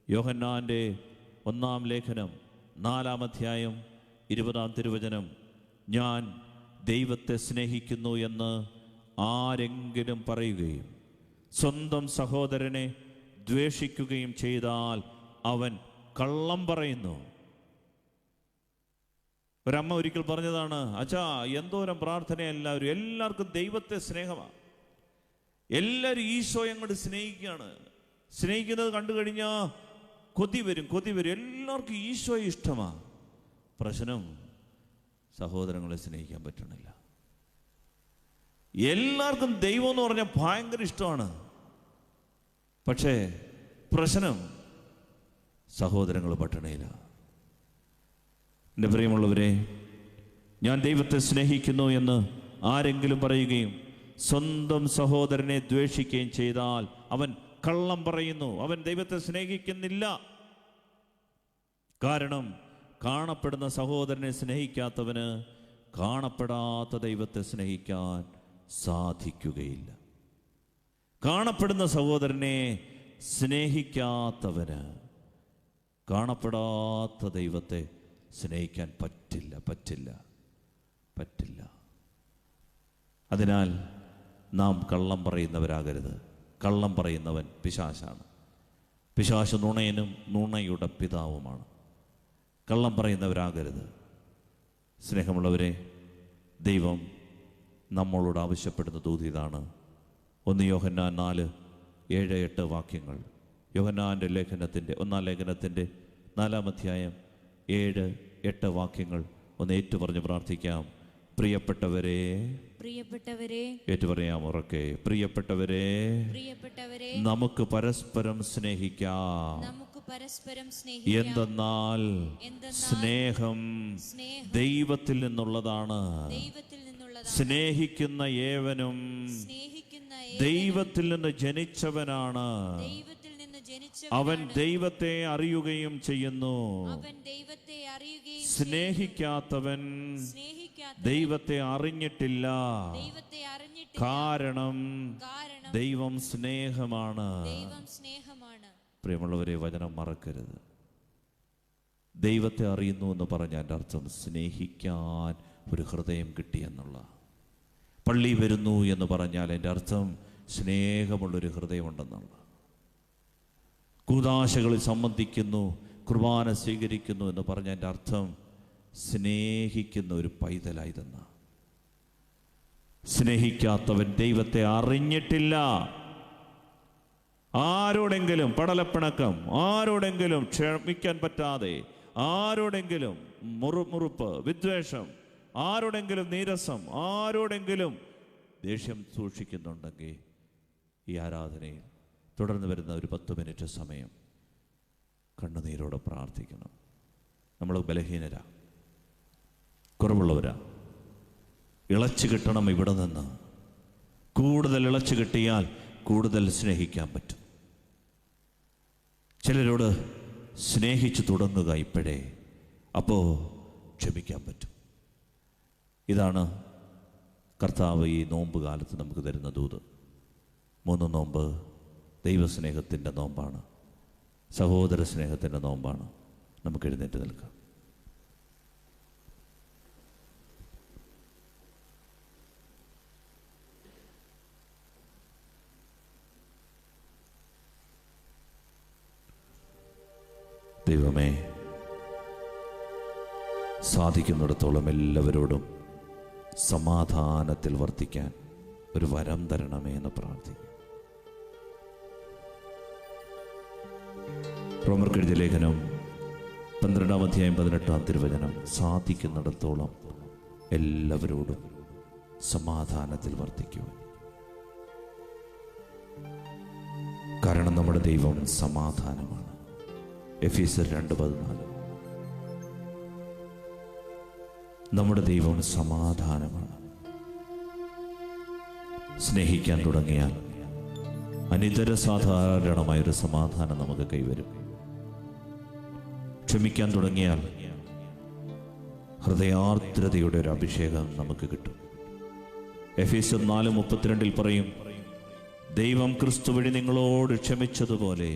യോഹന്നാൻ്റെ 1-ാം ലേഖനം 4-ാം അധ്യായം 20-ാം തിരുവചനം. ഞാൻ ദൈവത്തെ സ്നേഹിക്കുന്നു എന്ന് ആരെങ്കിലും പറയുകയും സ്വന്തം സഹോദരനെ ദ്വേഷിക്കുകയും ചെയ്താൽ അവൻ കള്ളം പറയുന്നു. ഒരമ്മ ഒരിക്കൽ പറഞ്ഞതാണ്, അച്ഛാ എന്തോരം പ്രാർത്ഥന, എല്ലാവർക്കും ദൈവത്തെ സ്നേഹമാണ്, എല്ലാവരും ഈശോയെ അങ്ങോട്ട് സ്നേഹിക്കുകയാണ്. സ്നേഹിക്കുന്നത് കണ്ടു കഴിഞ്ഞാൽ കൊതി വരും. എല്ലാവർക്കും ഈശോയെ ഇഷ്ടമാണ്. പ്രശ്നം സഹോദരങ്ങളെ സ്നേഹിക്കാൻ പറ്റണില്ല. എല്ലാവർക്കും ദൈവം എന്ന് പറഞ്ഞാൽ ഭയങ്കര ഇഷ്ടമാണ്. പക്ഷേ പ്രശ്നം സഹോദരങ്ങൾ പട്ടണയില്ല. എൻ്റെ പ്രിയമുള്ളവരെ, ഞാൻ ദൈവത്തെ സ്നേഹിക്കുന്നു എന്ന് ആരെങ്കിലും പറയുകയും സ്വന്തം സഹോദരനെ ദ്വേഷിക്കുകയും ചെയ്താൽ അവൻ കള്ളം പറയുന്നു, അവൻ ദൈവത്തെ സ്നേഹിക്കുന്നില്ല. കാരണം കാണപ്പെടുന്ന സഹോദരനെ സ്നേഹിക്കാത്തവന് കാണപ്പെടാത്ത ദൈവത്തെ സ്നേഹിക്കാൻ സാധിക്കുകയില്ല. കാണപ്പെടുന്ന സഹോദരനെ സ്നേഹിക്കാത്തവന് കാണപ്പെടാത്ത ദൈവത്തെ സ്നേഹിക്കാൻ പറ്റില്ല. അതിനാൽ നാം കള്ളം പറയുന്നവരാകരുത്. കള്ളം പറയുന്നവൻ പിശാചാണ്. പിശാച് നുണയനും നുണയുടെ പിതാവുമാണ്. കള്ളം പറയുന്നവരാകരുത്. സ്നേഹമുള്ളവരെ, ദൈവം നമ്മളോട് ആവശ്യപ്പെടുന്ന ദൂത് ഇതാണ്. 1 യോഹന്നാൻ 4:7-8 വാക്യങ്ങൾ. യോഹന്നാൻ്റെ ലേഖനത്തിൻ്റെ 1-ാം ലേഖനത്തിൻ്റെ 4-ാം അധ്യായം 7-8 വാക്യങ്ങൾ ഒന്ന് ഏറ്റുപറഞ്ഞ് പ്രാർത്ഥിക്കാം. പ്രിയപ്പെട്ടവരെ, ഏറ്റുപറയാം ഉറക്കെ. പ്രിയപ്പെട്ടവരെ, നമുക്ക് പരസ്പരം സ്നേഹിക്കാം. എന്തെന്നാൽ സ്നേഹം ദൈവത്തിൽ നിന്നുള്ളതാണ്. സ്നേഹിക്കുന്ന ഏവനും ദൈവത്തിൽ നിന്ന് ജനിച്ചവനാണ്. അവൻ ദൈവത്തെ അറിയുകയും ചെയ്യുന്നു. സ്നേഹിക്കാത്തവൻ ദൈവത്തെ അറിഞ്ഞിട്ടില്ല. കാരണം ദൈവം സ്നേഹമാണ്. പ്രിയമുള്ളവരെ, വചനം മറക്കരുത്. ദൈവത്തെ അറിയുന്നു എന്ന് പറഞ്ഞാൽ എൻ്റെ അർത്ഥം സ്നേഹിക്കാൻ ഒരു ഹൃദയം കിട്ടിയെന്നുള്ള. പള്ളി വരുന്നു എന്ന് പറഞ്ഞാൽ എൻ്റെ അർത്ഥം സ്നേഹമുള്ളൊരു ഹൃദയമുണ്ടെന്നുള്ള. കൂദാശകളിൽ സംബന്ധിക്കുന്നു, കുർബാന സ്വീകരിക്കുന്നു എന്ന് പറഞ്ഞ എൻ്റെ അർത്ഥം സ്നേഹിക്കുന്ന ഒരു പൈതലായതെന്ന. സ്നേഹിക്കാത്തവൻ ദൈവത്തെ അറിഞ്ഞിട്ടില്ല. ആരോടെങ്കിലും പടലപ്പിണക്കം, ആരോടെങ്കിലും ക്ഷമിക്കാൻ പറ്റാതെ, ആരോടെങ്കിലും മുറുമുറുപ്പ്, വിദ്വേഷം, ആരോടെങ്കിലും നീരസം, ആരോടെങ്കിലും ദേഷ്യം സൂക്ഷിക്കുന്നുണ്ടെങ്കിൽ ഈ ആരാധനയിൽ തുടർന്ന് വരുന്ന ഒരു 10 മിനിറ്റ് സമയം കണ്ണുനീരോടെ പ്രാർത്ഥിക്കണം. നമ്മൾ ബലഹീനരാ, കുറവുള്ളവരാ. ഇളച്ചു കിട്ടണം. ഇവിടെ നിന്ന് കൂടുതൽ ഇളച്ചു കിട്ടിയാൽ കൂടുതൽ സ്നേഹിക്കാൻ പറ്റും. ചിലരോട് സ്നേഹിച്ചു തുടങ്ങുക ഇപ്പോഴേ, അപ്പോൾ ക്ഷമിക്കാൻ പറ്റും. ഇതാണ് കർത്താവ് ഈ നോമ്പ് കാലത്ത് നമുക്ക് തരുന്ന ദൂത്. 3 നോമ്പ് ദൈവസ്നേഹത്തിൻ്റെ നോമ്പാണ്, സഹോദര സ്നേഹത്തിൻ്റെ നോമ്പാണ്. നമുക്ക് എഴുന്നേറ്റ് നിൽക്കാം. ദൈവമേ, സാധിക്കുന്നിടത്തോളം എല്ലാവരോടും സമാധാനത്തിൽ വർത്തിക്കാൻ ഒരു വരം തരണമേ എന്ന് പ്രാർത്ഥിക്കും. റോമർക്കെഴുതിയ ലേഖനം 12-ാം അധ്യായം 18-ാം തിരുവചനം, സാധിക്കുന്നിടത്തോളം എല്ലാവരോടും സമാധാനത്തിൽ വർത്തിക്കുവാൻ. കാരണം നമ്മുടെ ദൈവം സമാധാനമാണ്. എഫീസർ 2:14. നമ്മുടെ ദൈവം സമാധാനമാണ്. സ്നേഹിക്കാൻ തുടങ്ങിയാൽ അനിതര സാധാരണമായൊരു സമാധാനം നമുക്ക് കൈവരും. ക്ഷമിക്കാൻ തുടങ്ങിയാൽ ഹൃദയാർദ്രതയുടെ ഒരു അഭിഷേകം നമുക്ക് കിട്ടും. എഫേസ്യർ 4:32 പറയും, ദൈവം ക്രിസ്തു വഴി നിങ്ങളോട് ക്ഷമിച്ചതുപോലെ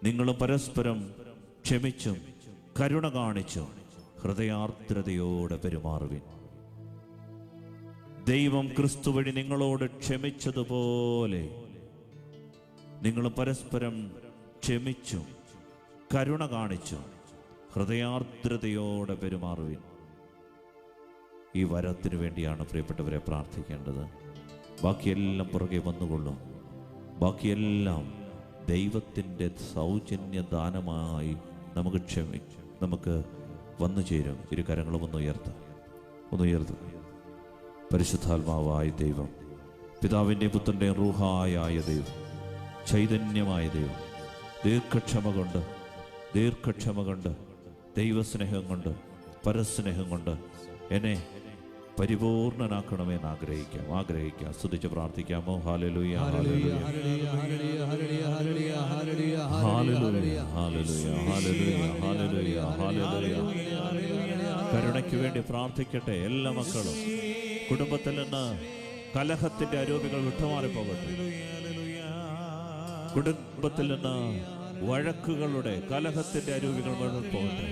നിങ്ങൾ പരസ്പരം ക്ഷമിച്ചും കരുണ കാണിച്ചും ഹൃദയാർദ്രതയോടെ പെരുമാറുവിൻ. ദൈവം ക്രിസ്തു വഴി നിങ്ങളോട് ക്ഷമിച്ചതുപോലെ നിങ്ങൾ പരസ്പരം ക്ഷമിച്ചും കരുണ കാണിച്ചും ഹൃദയാർദ്രതയോടെ പെരുമാറുവിൻ. ഈ വരത്തിനു വേണ്ടിയാണ് പ്രിയപ്പെട്ടവരെ പ്രാർത്ഥിക്കേണ്ടത്. ബാക്കിയെല്ലാം പുറകെ വന്നുകൊള്ളും. ബാക്കിയെല്ലാം ദൈവത്തിൻ്റെ സൗജന്യ ദാനമായി നമുക്ക് വന്നു ചേരും. ഇരു കരങ്ങളും ഒന്ന് ഉയർത്തുക. പരിശുദ്ധാത്മാവായ ദൈവം, പിതാവിൻ്റെയും പുത്രൻ്റെയും റൂഹായ ദൈവം, ചൈതന്യമായ ദൈവം, ദീർഘക്ഷമ കൊണ്ട് ദൈവസ്നേഹം കൊണ്ട് പരസ്നേഹം കൊണ്ട് എന്നെ പരിപൂർണനാക്കണമെന്ന് ആഗ്രഹിക്കാം. സ്തുതിച്ച് പ്രാർത്ഥിക്കാമോ? ഹല്ലേലൂയ, ഹല്ലേലൂയ, ഹല്ലേലൂയ, ഹല്ലേലൂയ, ഹല്ലേലൂയ, ഹല്ലേലൂയ. കരുണയ്ക്ക് വേണ്ടി പ്രാർത്ഥിക്കട്ടെ എല്ലാ മക്കളും. കുടുംബത്തിൽ നിന്ന് കലഹത്തിന്റെ അരൂപികൾ വിട്ടുമാറിപ്പോകട്ടെ. കുടുംബത്തിൽ നിന്ന് വഴക്കുകളുടെ കലഹത്തിന്റെ അരൂപികൾ പോകട്ടെ.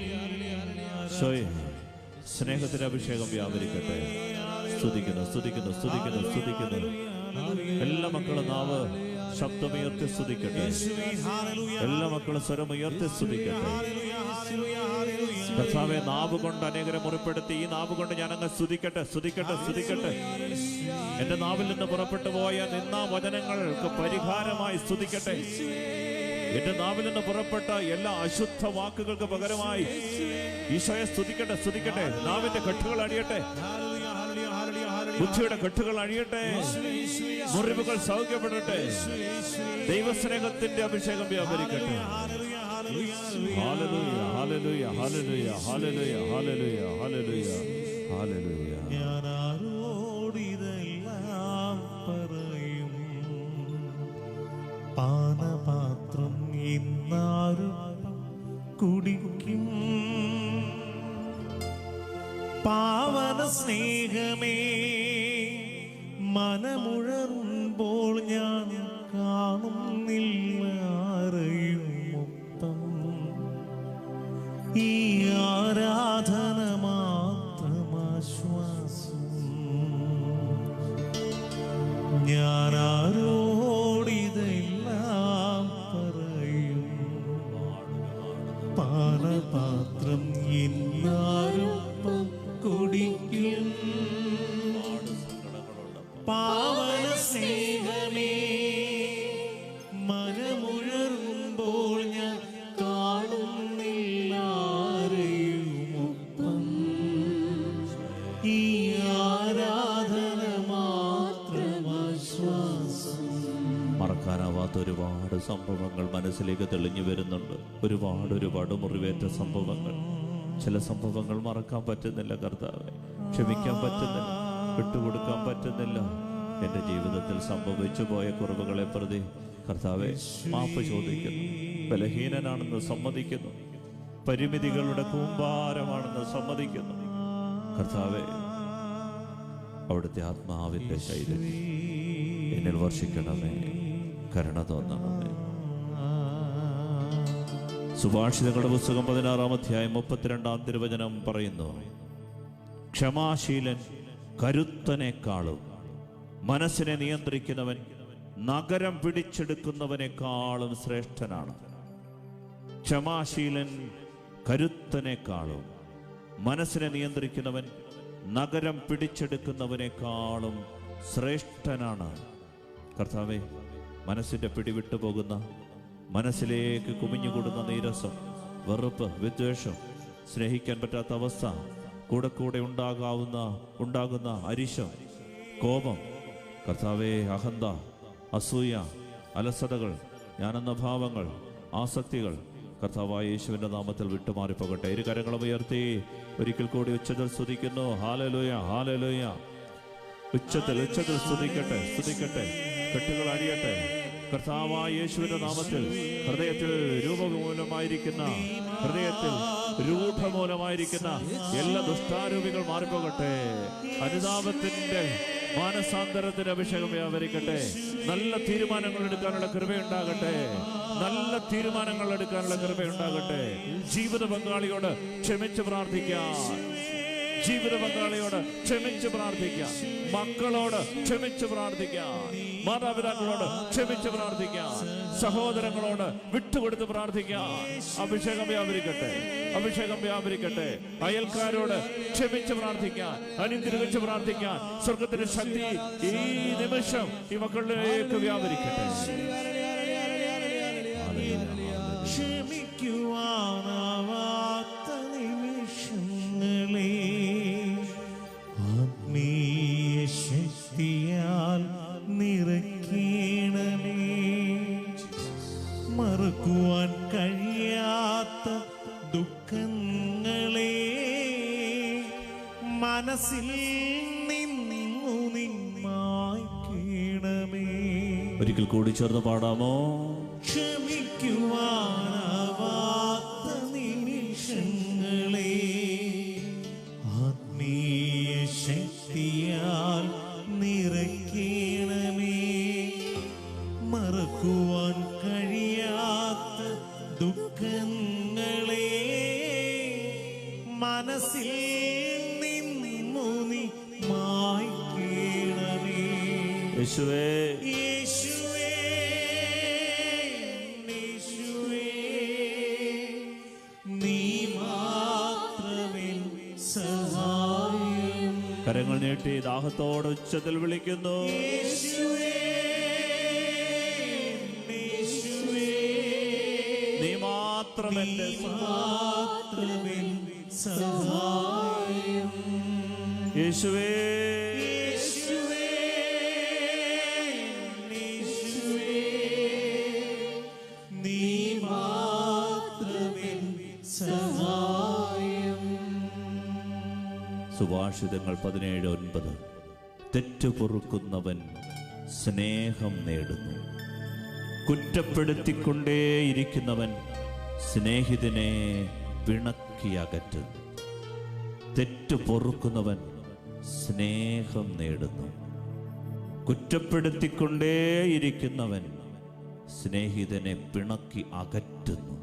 സ്നേഹത്തിന്റെ അഭിഷേകം വ്യാപരിക്കട്ടെ. സ്തുതിക്കുന്നു. എല്ലാ മക്കളും നാവ് ശബ്ദമുയർത്തി സ്തുതിക്കട്ടെ. എല്ലാ മക്കളും സ്വരമുയർത്തി സ്തുതിക്കട്ടെ. കർത്താവേ, നാവ് കൊണ്ട് അനേകരെ മുറിപ്പെടുത്തി ഈ നാവ് കൊണ്ട് ഞാൻ അങ്ങ് സ്തുതിക്കട്ടെ. എന്റെ നാവിൽ നിന്ന് പുറപ്പെട്ടു പോയ നിന്നാ വചനങ്ങൾക്ക് പരിഹാരമായി സ്തുതിക്കട്ടെ. എന്റെ നാവിൽ നിന്ന് പുറപ്പെട്ട എല്ലാ അശുദ്ധ വാക്കുകൾക്ക് പകരമായി ഈശോയെ സ്തുതിക്കട്ടെ. നാവിന്റെ കെട്ടുകൾ അഴിയട്ടെ, ബുദ്ധിയുടെ കെട്ടുകൾ അഴിയട്ടെ, മുറിവുകൾ സൗഖ്യപ്പെടട്ടെ. ദൈവസ്നേഹത്തിന്റെ അഭിഷേകം വ്യാപരിക്കട്ടെ. ഹല്ലേലൂയ, ഹല്ലേലൂയ, ഹല്ലേലൂയ, ഹല്ലേലൂയ, ഹല്ലേലൂയ, ഹല്ലേലൂയ, ഹല്ലേലൂയ. ഞാൻ ആരോടിതെല്ലാം പറയും, പാനപാത്രം ഇന്നാരും കുടിക്കും. പാവന സ്നേഹമേ, മനമുഴറുമ്പോൾ ഞാൻ കാണുന്നില്ല ആരെയും മൊത്തം. ഈ ആരാധന മാത്രമാശ്വാസം. ഞാൻ ആരോടിതെല്ലാം പറയും, പാനപാത്രം ഇന്നാരും കുടിക്കും. പാവന സ്നേഹമേ, മനമുഴറുമ്പോൾ ഞാൻ കാണുന്നില്ല ആരെയുമൊപ്പം. ഈ ആരാധന മാത്രമാശ്വാസം. മറക്കാനാവാത്ത ഒരുപാട് സംഭവങ്ങൾ മനസ്സിലേക്ക് തെളിഞ്ഞു വരുന്നുണ്ട്. ഒരുപാട് മുറിവേറ്റ സംഭവങ്ങൾ. ചില സംഭവങ്ങൾ മറക്കാൻ പറ്റുന്നില്ല കർത്താവേ, ക്ഷമിക്കാൻ പറ്റുന്നില്ല, വിട്ടുകൊടുക്കാൻ പറ്റുന്നില്ല. എൻ്റെ ജീവിതത്തിൽ സംഭവിച്ചു പോയ കുറവുകളെ പ്രതി കർത്താവെ മാപ്പ് ചോദിക്കുന്നു. ബലഹീനനാണെന്ന് സമ്മതിക്കുന്നു. പരിമിതികളുടെ കൂമ്പാരമാണെന്ന് സമ്മതിക്കുന്നു. കർത്താവെ, അവിടുത്തെ ആത്മാവിൻ്റെ ശൈലി എന്നിൽ വർഷിക്കണമേ, കരുണ തോന്നണമേ. സുഭാഷിതങ്ങളുടെ പുസ്തകം 16-ാം അധ്യായം 32-ാം തിരുവചനം പറയുന്നു, ക്ഷമാശീലൻ കരുത്തനേക്കാളും മനസ്സിനെ നിയന്ത്രിക്കുന്നവൻ നഗരം പിടിച്ചെടുക്കുന്നവനേക്കാളും ശ്രേഷ്ഠനാണ്. ക്ഷമാശീലൻ കരുത്തനേക്കാളും മനസ്സിനെ നിയന്ത്രിക്കുന്നവൻ നഗരം പിടിച്ചെടുക്കുന്നവനേക്കാളും ശ്രേഷ്ഠനാണ്. കർത്താവെ, മനസ്സിൻ്റെ പിടിവിട്ടു പോകുന്ന, മനസ്സിലേക്ക് കുമിഞ്ഞുകൂടുന്ന നീരസം, വെറുപ്പ്, വിദ്വേഷം, സ്നേഹിക്കാൻ പറ്റാത്ത അവസ്ഥ, കൂടെ കൂടെ ഉണ്ടാകുന്ന അരിശം, കോപം, കർത്താവെ, അഹന്ത, അസൂയ, അലസതകൾ, ഞാനെന്ന ഭാവങ്ങൾ, ആസക്തികൾ കർത്താവായ യേശുവിൻ്റെ നാമത്തിൽ വിട്ടുമാറിപ്പോകട്ടെ. ഇരു കരങ്ങളും ഉയർത്തി ഒരിക്കൽ കൂടി ഉച്ചത്തിൽ സ്തുതിക്കുന്നു. Hallelujah, hallelujah. ഉച്ചത്തിൽ സ്തുതിക്കട്ടെ. കെട്ടുകൾ അഴിയട്ടെ. കർത്താവായ യേശുവിൻ്റെ നാമത്തിൽ ഹൃദയത്തിൽ രൂഢമൂലമായിരിക്കുന്ന എല്ലാ ദുഷ്ടാരൂപികൾ മാറിപ്പോകട്ടെ. അനുതാപത്തിന്റെ മാനസാന്തരത്തിന്റെ അഭിഷേകം വ്യാപരിക്കട്ടെ. നല്ല തീരുമാനങ്ങൾ എടുക്കാനുള്ള കൃപയുണ്ടാകട്ടെ. ജീവിത പങ്കാളിയോട് ക്ഷമിച്ച് പ്രാർത്ഥിക്കാം. മക്കളോട് ക്ഷമിച്ച് പ്രാർത്ഥിക്കാം. മാതാപിതാക്കളോട് ക്ഷമിച്ച് പ്രാർത്ഥിക്കാം. സഹോദരങ്ങളോട് വിട്ടുകൊടുത്ത് പ്രാർത്ഥിക്കാം. അഭിഷേകം വ്യാപരിക്കട്ടെ. അയൽക്കാരോട് ക്ഷമിച്ച് പ്രാർത്ഥിക്കാൻ, അനുഗ്രഹിച്ച് പ്രാർത്ഥിക്കാൻ സ്വർഗത്തിന്റെ ശക്തി ഈ നിമിഷം ഈ മക്കളിലേക്ക് വ്യാപരിക്കട്ടെ. ക്ഷമിക്കുവാനാവാത്ത നിമിഷങ്ങളെ ആത്മീയ ശക്തിയാൽ നിറയ്ക്കണമേ. മറക്കുവാൻ കഴിയാത്ത ദുഃഖങ്ങളെ മനസ്സിൽ നിന്നു മായ്ക്കണമേ. ഒരിക്കൽ കൂടി ചേർന്ന് പാടാമോ? ക്ഷമിക്കുവാനാവാത്ത നിമിഷങ്ങളെ ആത്മീയ ശക്തിയാൽ നിറയ്ക്കണമേ. മറക്കുവാൻ കഴിയാത്ത ദുഃഖങ്ങളെ മനസ്സിൽ നിന്നു മായ്ക്കണമേ. യേശുവേ, കരങ്ങൾ നീട്ടി ദാഹത്തോടെ ഉച്ചത്തിൽ വിളിക്കുന്നു. നീ മാത്രം എന്റെ സഹായം. യേശുവേ, നീ മാത്രമേ സഹായം. സുഭാഷിതങ്ങൾ 17:9. തെറ്റു പൊറുക്കുന്നവൻ സ്നേഹം നേടുന്നു, കുറ്റപ്പെടുത്തിക്കൊണ്ടേയിരിക്കുന്നവൻ സ്നേഹിതനെ പിണക്കി അകറ്റുന്നു. തെറ്റു പൊറുക്കുന്നവൻ സ്നേഹം നേടുന്നു, കുറ്റപ്പെടുത്തിക്കൊണ്ടേയിരിക്കുന്നവൻ സ്നേഹിതനെ പിണക്കി അകറ്റുന്നു.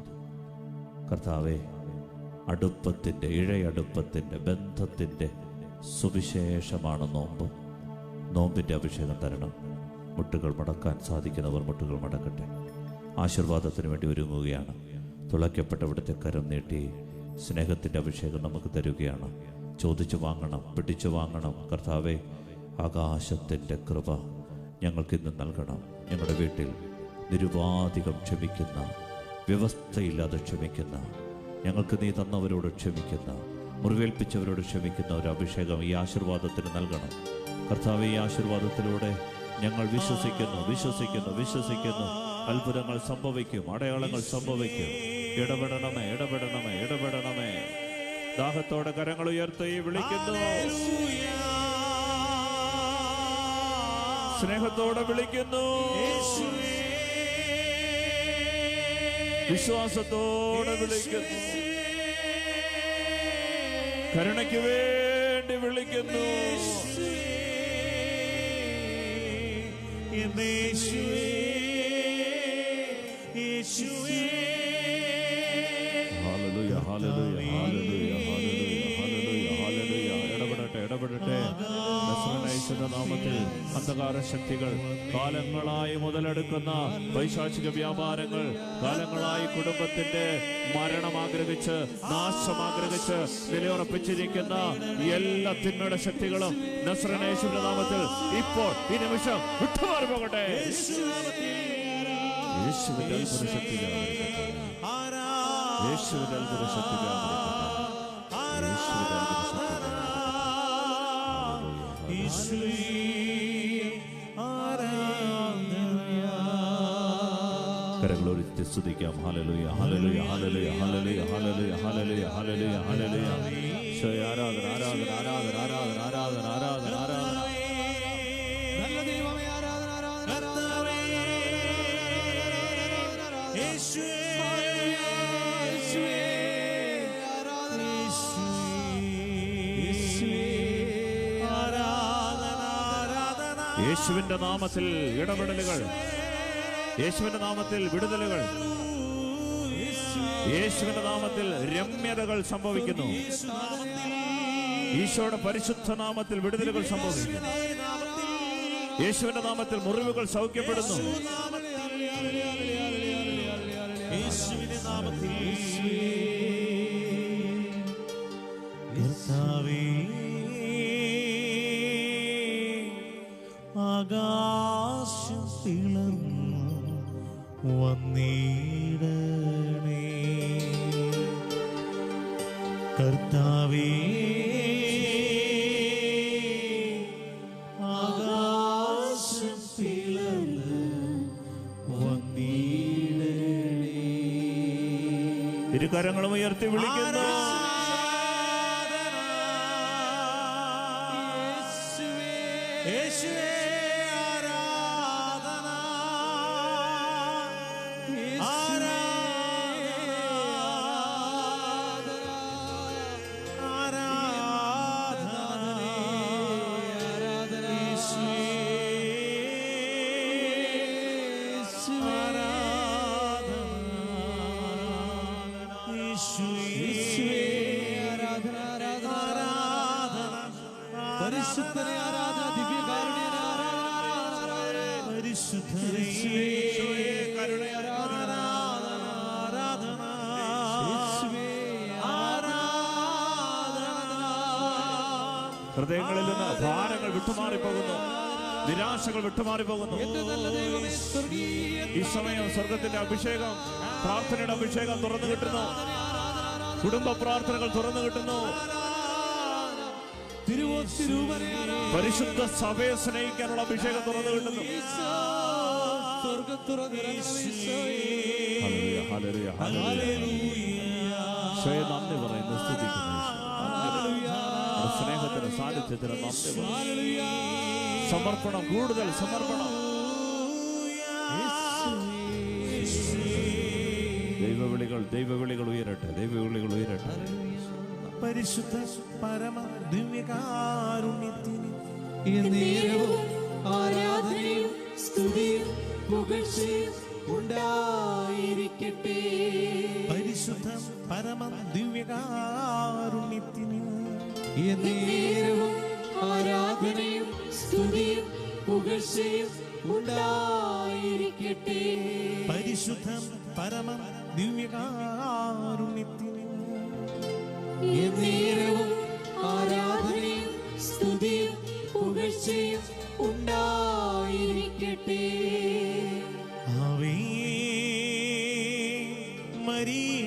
കർത്താവേ, അടുപ്പത്തിൻ്റെ, ഇഴയടുപ്പത്തിൻ്റെ, ബന്ധത്തിൻ്റെ സുവിശേഷമാണ് നോമ്പ്. നോമ്പിൻ്റെ അഭിഷേകം തരണം. മുട്ടുകൾ മടക്കാൻ സാധിക്കുന്നവർ മുട്ടുകൾ മടക്കട്ടെ. ആശീർവാദത്തിന് വേണ്ടി ഒരുങ്ങുകയാണ്. തുളയ്ക്കപ്പെട്ട ഇവിടുത്തെ കരം നീട്ടി സ്നേഹത്തിൻ്റെ അഭിഷേകം നമുക്ക് തരുകയാണ്. ചോദിച്ചു വാങ്ങണം, പിടിച്ചു വാങ്ങണം. കർത്താവേ, ആകാശത്തിൻ്റെ കൃപ ഞങ്ങൾക്കിന്ന് നൽകണം. ഞങ്ങളുടെ വീട്ടിൽ നിരുപാധികം ക്ഷമിക്കുന്ന, വ്യവസ്ഥയില്ലാതെ ക്ഷമിക്കുന്ന, ഞങ്ങൾക്ക് നീ തന്നവരോട് ക്ഷമിക്കുന്ന, മുറിവേൽപ്പിച്ചവരോട് ക്ഷമിക്കുന്ന ഒരു അഭിഷേകം ഈ ആശീർവാദത്തിന് നൽകണം. കർത്താവേ, ഈ ആശീർവാദത്തിലൂടെ ഞങ്ങൾ വിശ്വസിക്കുന്നു. അത്ഭുതങ്ങൾ സംഭവിക്കും, അടയാളങ്ങൾ സംഭവിക്കും. ഇടപെടണമേ. ദാഹത്തോടെ കരങ്ങൾ ഉയർത്തി വിളിക്കുന്നു. സ്നേഹത്തോടെ വിളിക്കുന്നു, വിശ്വാസത്തോടെ വിളിക്കുന്നു, കരുണയ്ക്ക് വേണ്ടി വിളിക്കുന്നു. ഹല്ലേലൂയ, ഹല്ലേലൂയ, ഹല്ലേലൂയ, ഹല്ലേലൂയ, ഹല്ലേലൂയ. ഇടപെടട്ടെ. യേശുവിന്റെ നാമത്തിൽ അന്ധകാര ശക്തികൾ, കാലങ്ങളായി മുതലെടുക്കുന്ന പൈശാചിക വ്യാപാരങ്ങൾ, കാലങ്ങളായി കുടുംബത്തിന്റെ മരണം ആഗ്രഹിച്ച്, നാശം ആഗ്രഹിച്ച് നിലയുറപ്പിച്ചിരിക്കുന്ന എല്ലാ തിന്മയുടെ ശക്തികളും നസ്രയനായ യേശുവിന്റെ നാമത്തിൽ ഇപ്പോൾ ഈ നിമിഷം വിട്ടുമാറി പോകട്ടെ. യേശുവിന്റെ അത്ഭുത ശക്തി വ്യാപരിക്കട്ടെ. യേശുവിന്റെ അത്ഭുത ശക്തി വ്യാപരിക്കട്ടെ. യേശുവിന്റെ അത്ഭുത ശക്തി കരങ്ങളോട് സ്തുതിക്കാം. ഹല്ലേലൂയ, ഹല്ലേലൂയ, ഹല്ലേലൂയ, ഹല്ലേലൂയ, ഹല്ലേലൂയ, ഹല്ലേലൂയ, ഹല്ലേലൂയ, ഹല്ലേലൂയ. ആരാധന, ആരാധന, ആരാധന, ആരാധന, ആരാധന, ആരാധന, ആരാധന. നല്ല ദൈവമേ, ആരാധന, ആരാധന, കർത്താവേ, യേശുവേ, യേശുവേ, ആരാധന, യേശുവേ, ആരാധന, ആരാധന. യേശുവിന്റെ നാമത്തിൽ ഇടപെടലുകൾ, യേശുവിന്റെ നാമത്തിൽ വിടുതലുകൾ, യേശുവിന്റെ നാമത്തിൽ രമ്യതകൾ സംഭവിക്കുന്നു. ഈശോയുടെ പരിശുദ്ധ നാമത്തിൽ വിടുതലുകൾ സംഭവിക്കുന്നു. യേശുവിന്റെ നാമത്തിൽ മുറിവുകൾ സൗഖ്യപ്പെടുന്നു. യേശുവിന്റെ നാമത്തിൽ കർത്താവേ, ആകാശം പിളർന്നു വന്നിടണേ. കർത്താവേ, ആകാശം പിളർന്നു വന്നിടണേ. ഇരുകരങ്ങളും ഉയർത്തി വിളിക്കുന്നു. യേശുവേ, ആരാധന, പരിശുദ്ധനെ ആരാധന, ദിവ്യകാരുണ്യനെ ആരാധന, പരിശുദ്ധനെ കരുണയെ ആരാധന, ആരാധന, ഹൃദയങ്ങളിൽ നിന്ന് ഭാരങ്ങൾ വിട്ടുമാറിപ്പോകുന്നു, നിരാശകൾ വിട്ടുമാറിപ്പോകുന്നു. ഈ സമയം സ്വർഗത്തിന്റെ അഭിഷേകം, പ്രാർത്ഥനയുടെ അഭിഷേകം തുറന്നു കിട്ടുന്നു. കുടുംബ പ്രാർത്ഥനകൾ തുറന്നു കിട്ടുന്നു. പരിശുദ്ധ സഭയെ സ്നേഹിക്കാനുള്ള അഭിഷേകം തുറന്നു കിട്ടുന്നു. Hallelujah, hallelujah. നന്ദി പറയുന്നു, സ്തുതിക്കുന്നു. സ്നേഹത്തിന്, സാന്നിധ്യത്തിന് നന്ദി പറയുന്നു. സമർപ്പണം, കൂടുതൽ സമർപ്പണം. ദൈവവിളികൾ ഉയരട്ടെ, ദൈവവിളികൾ ഉയരട്ടെ. പരിശുദ്ധ പരമ ദിവ്യകാരുണ്യത്തിന് എന്നേരവും ആരാധനയും സ്തുതിയും പുകഴ്ചയും ഉണ്ടായിരിക്കട്ടെ. പരിശുദ്ധ പരമ ദിവ്യകാരുണ്യത്തിന് എന്നേരവും ആരാധനയും സ്തുതിയും പുകഴ്ചയും ഉണ്ടായിരിക്കട്ടെ. പരിശുദ്ധ പരമ ദിവ്യകാരുണ്യത്തിന് എന്നേരവും ആരാധനയും സ്തുതിയും പുകഴ്ചയും ഉണ്ടായിരിക്കട്ടെ. Ave Maria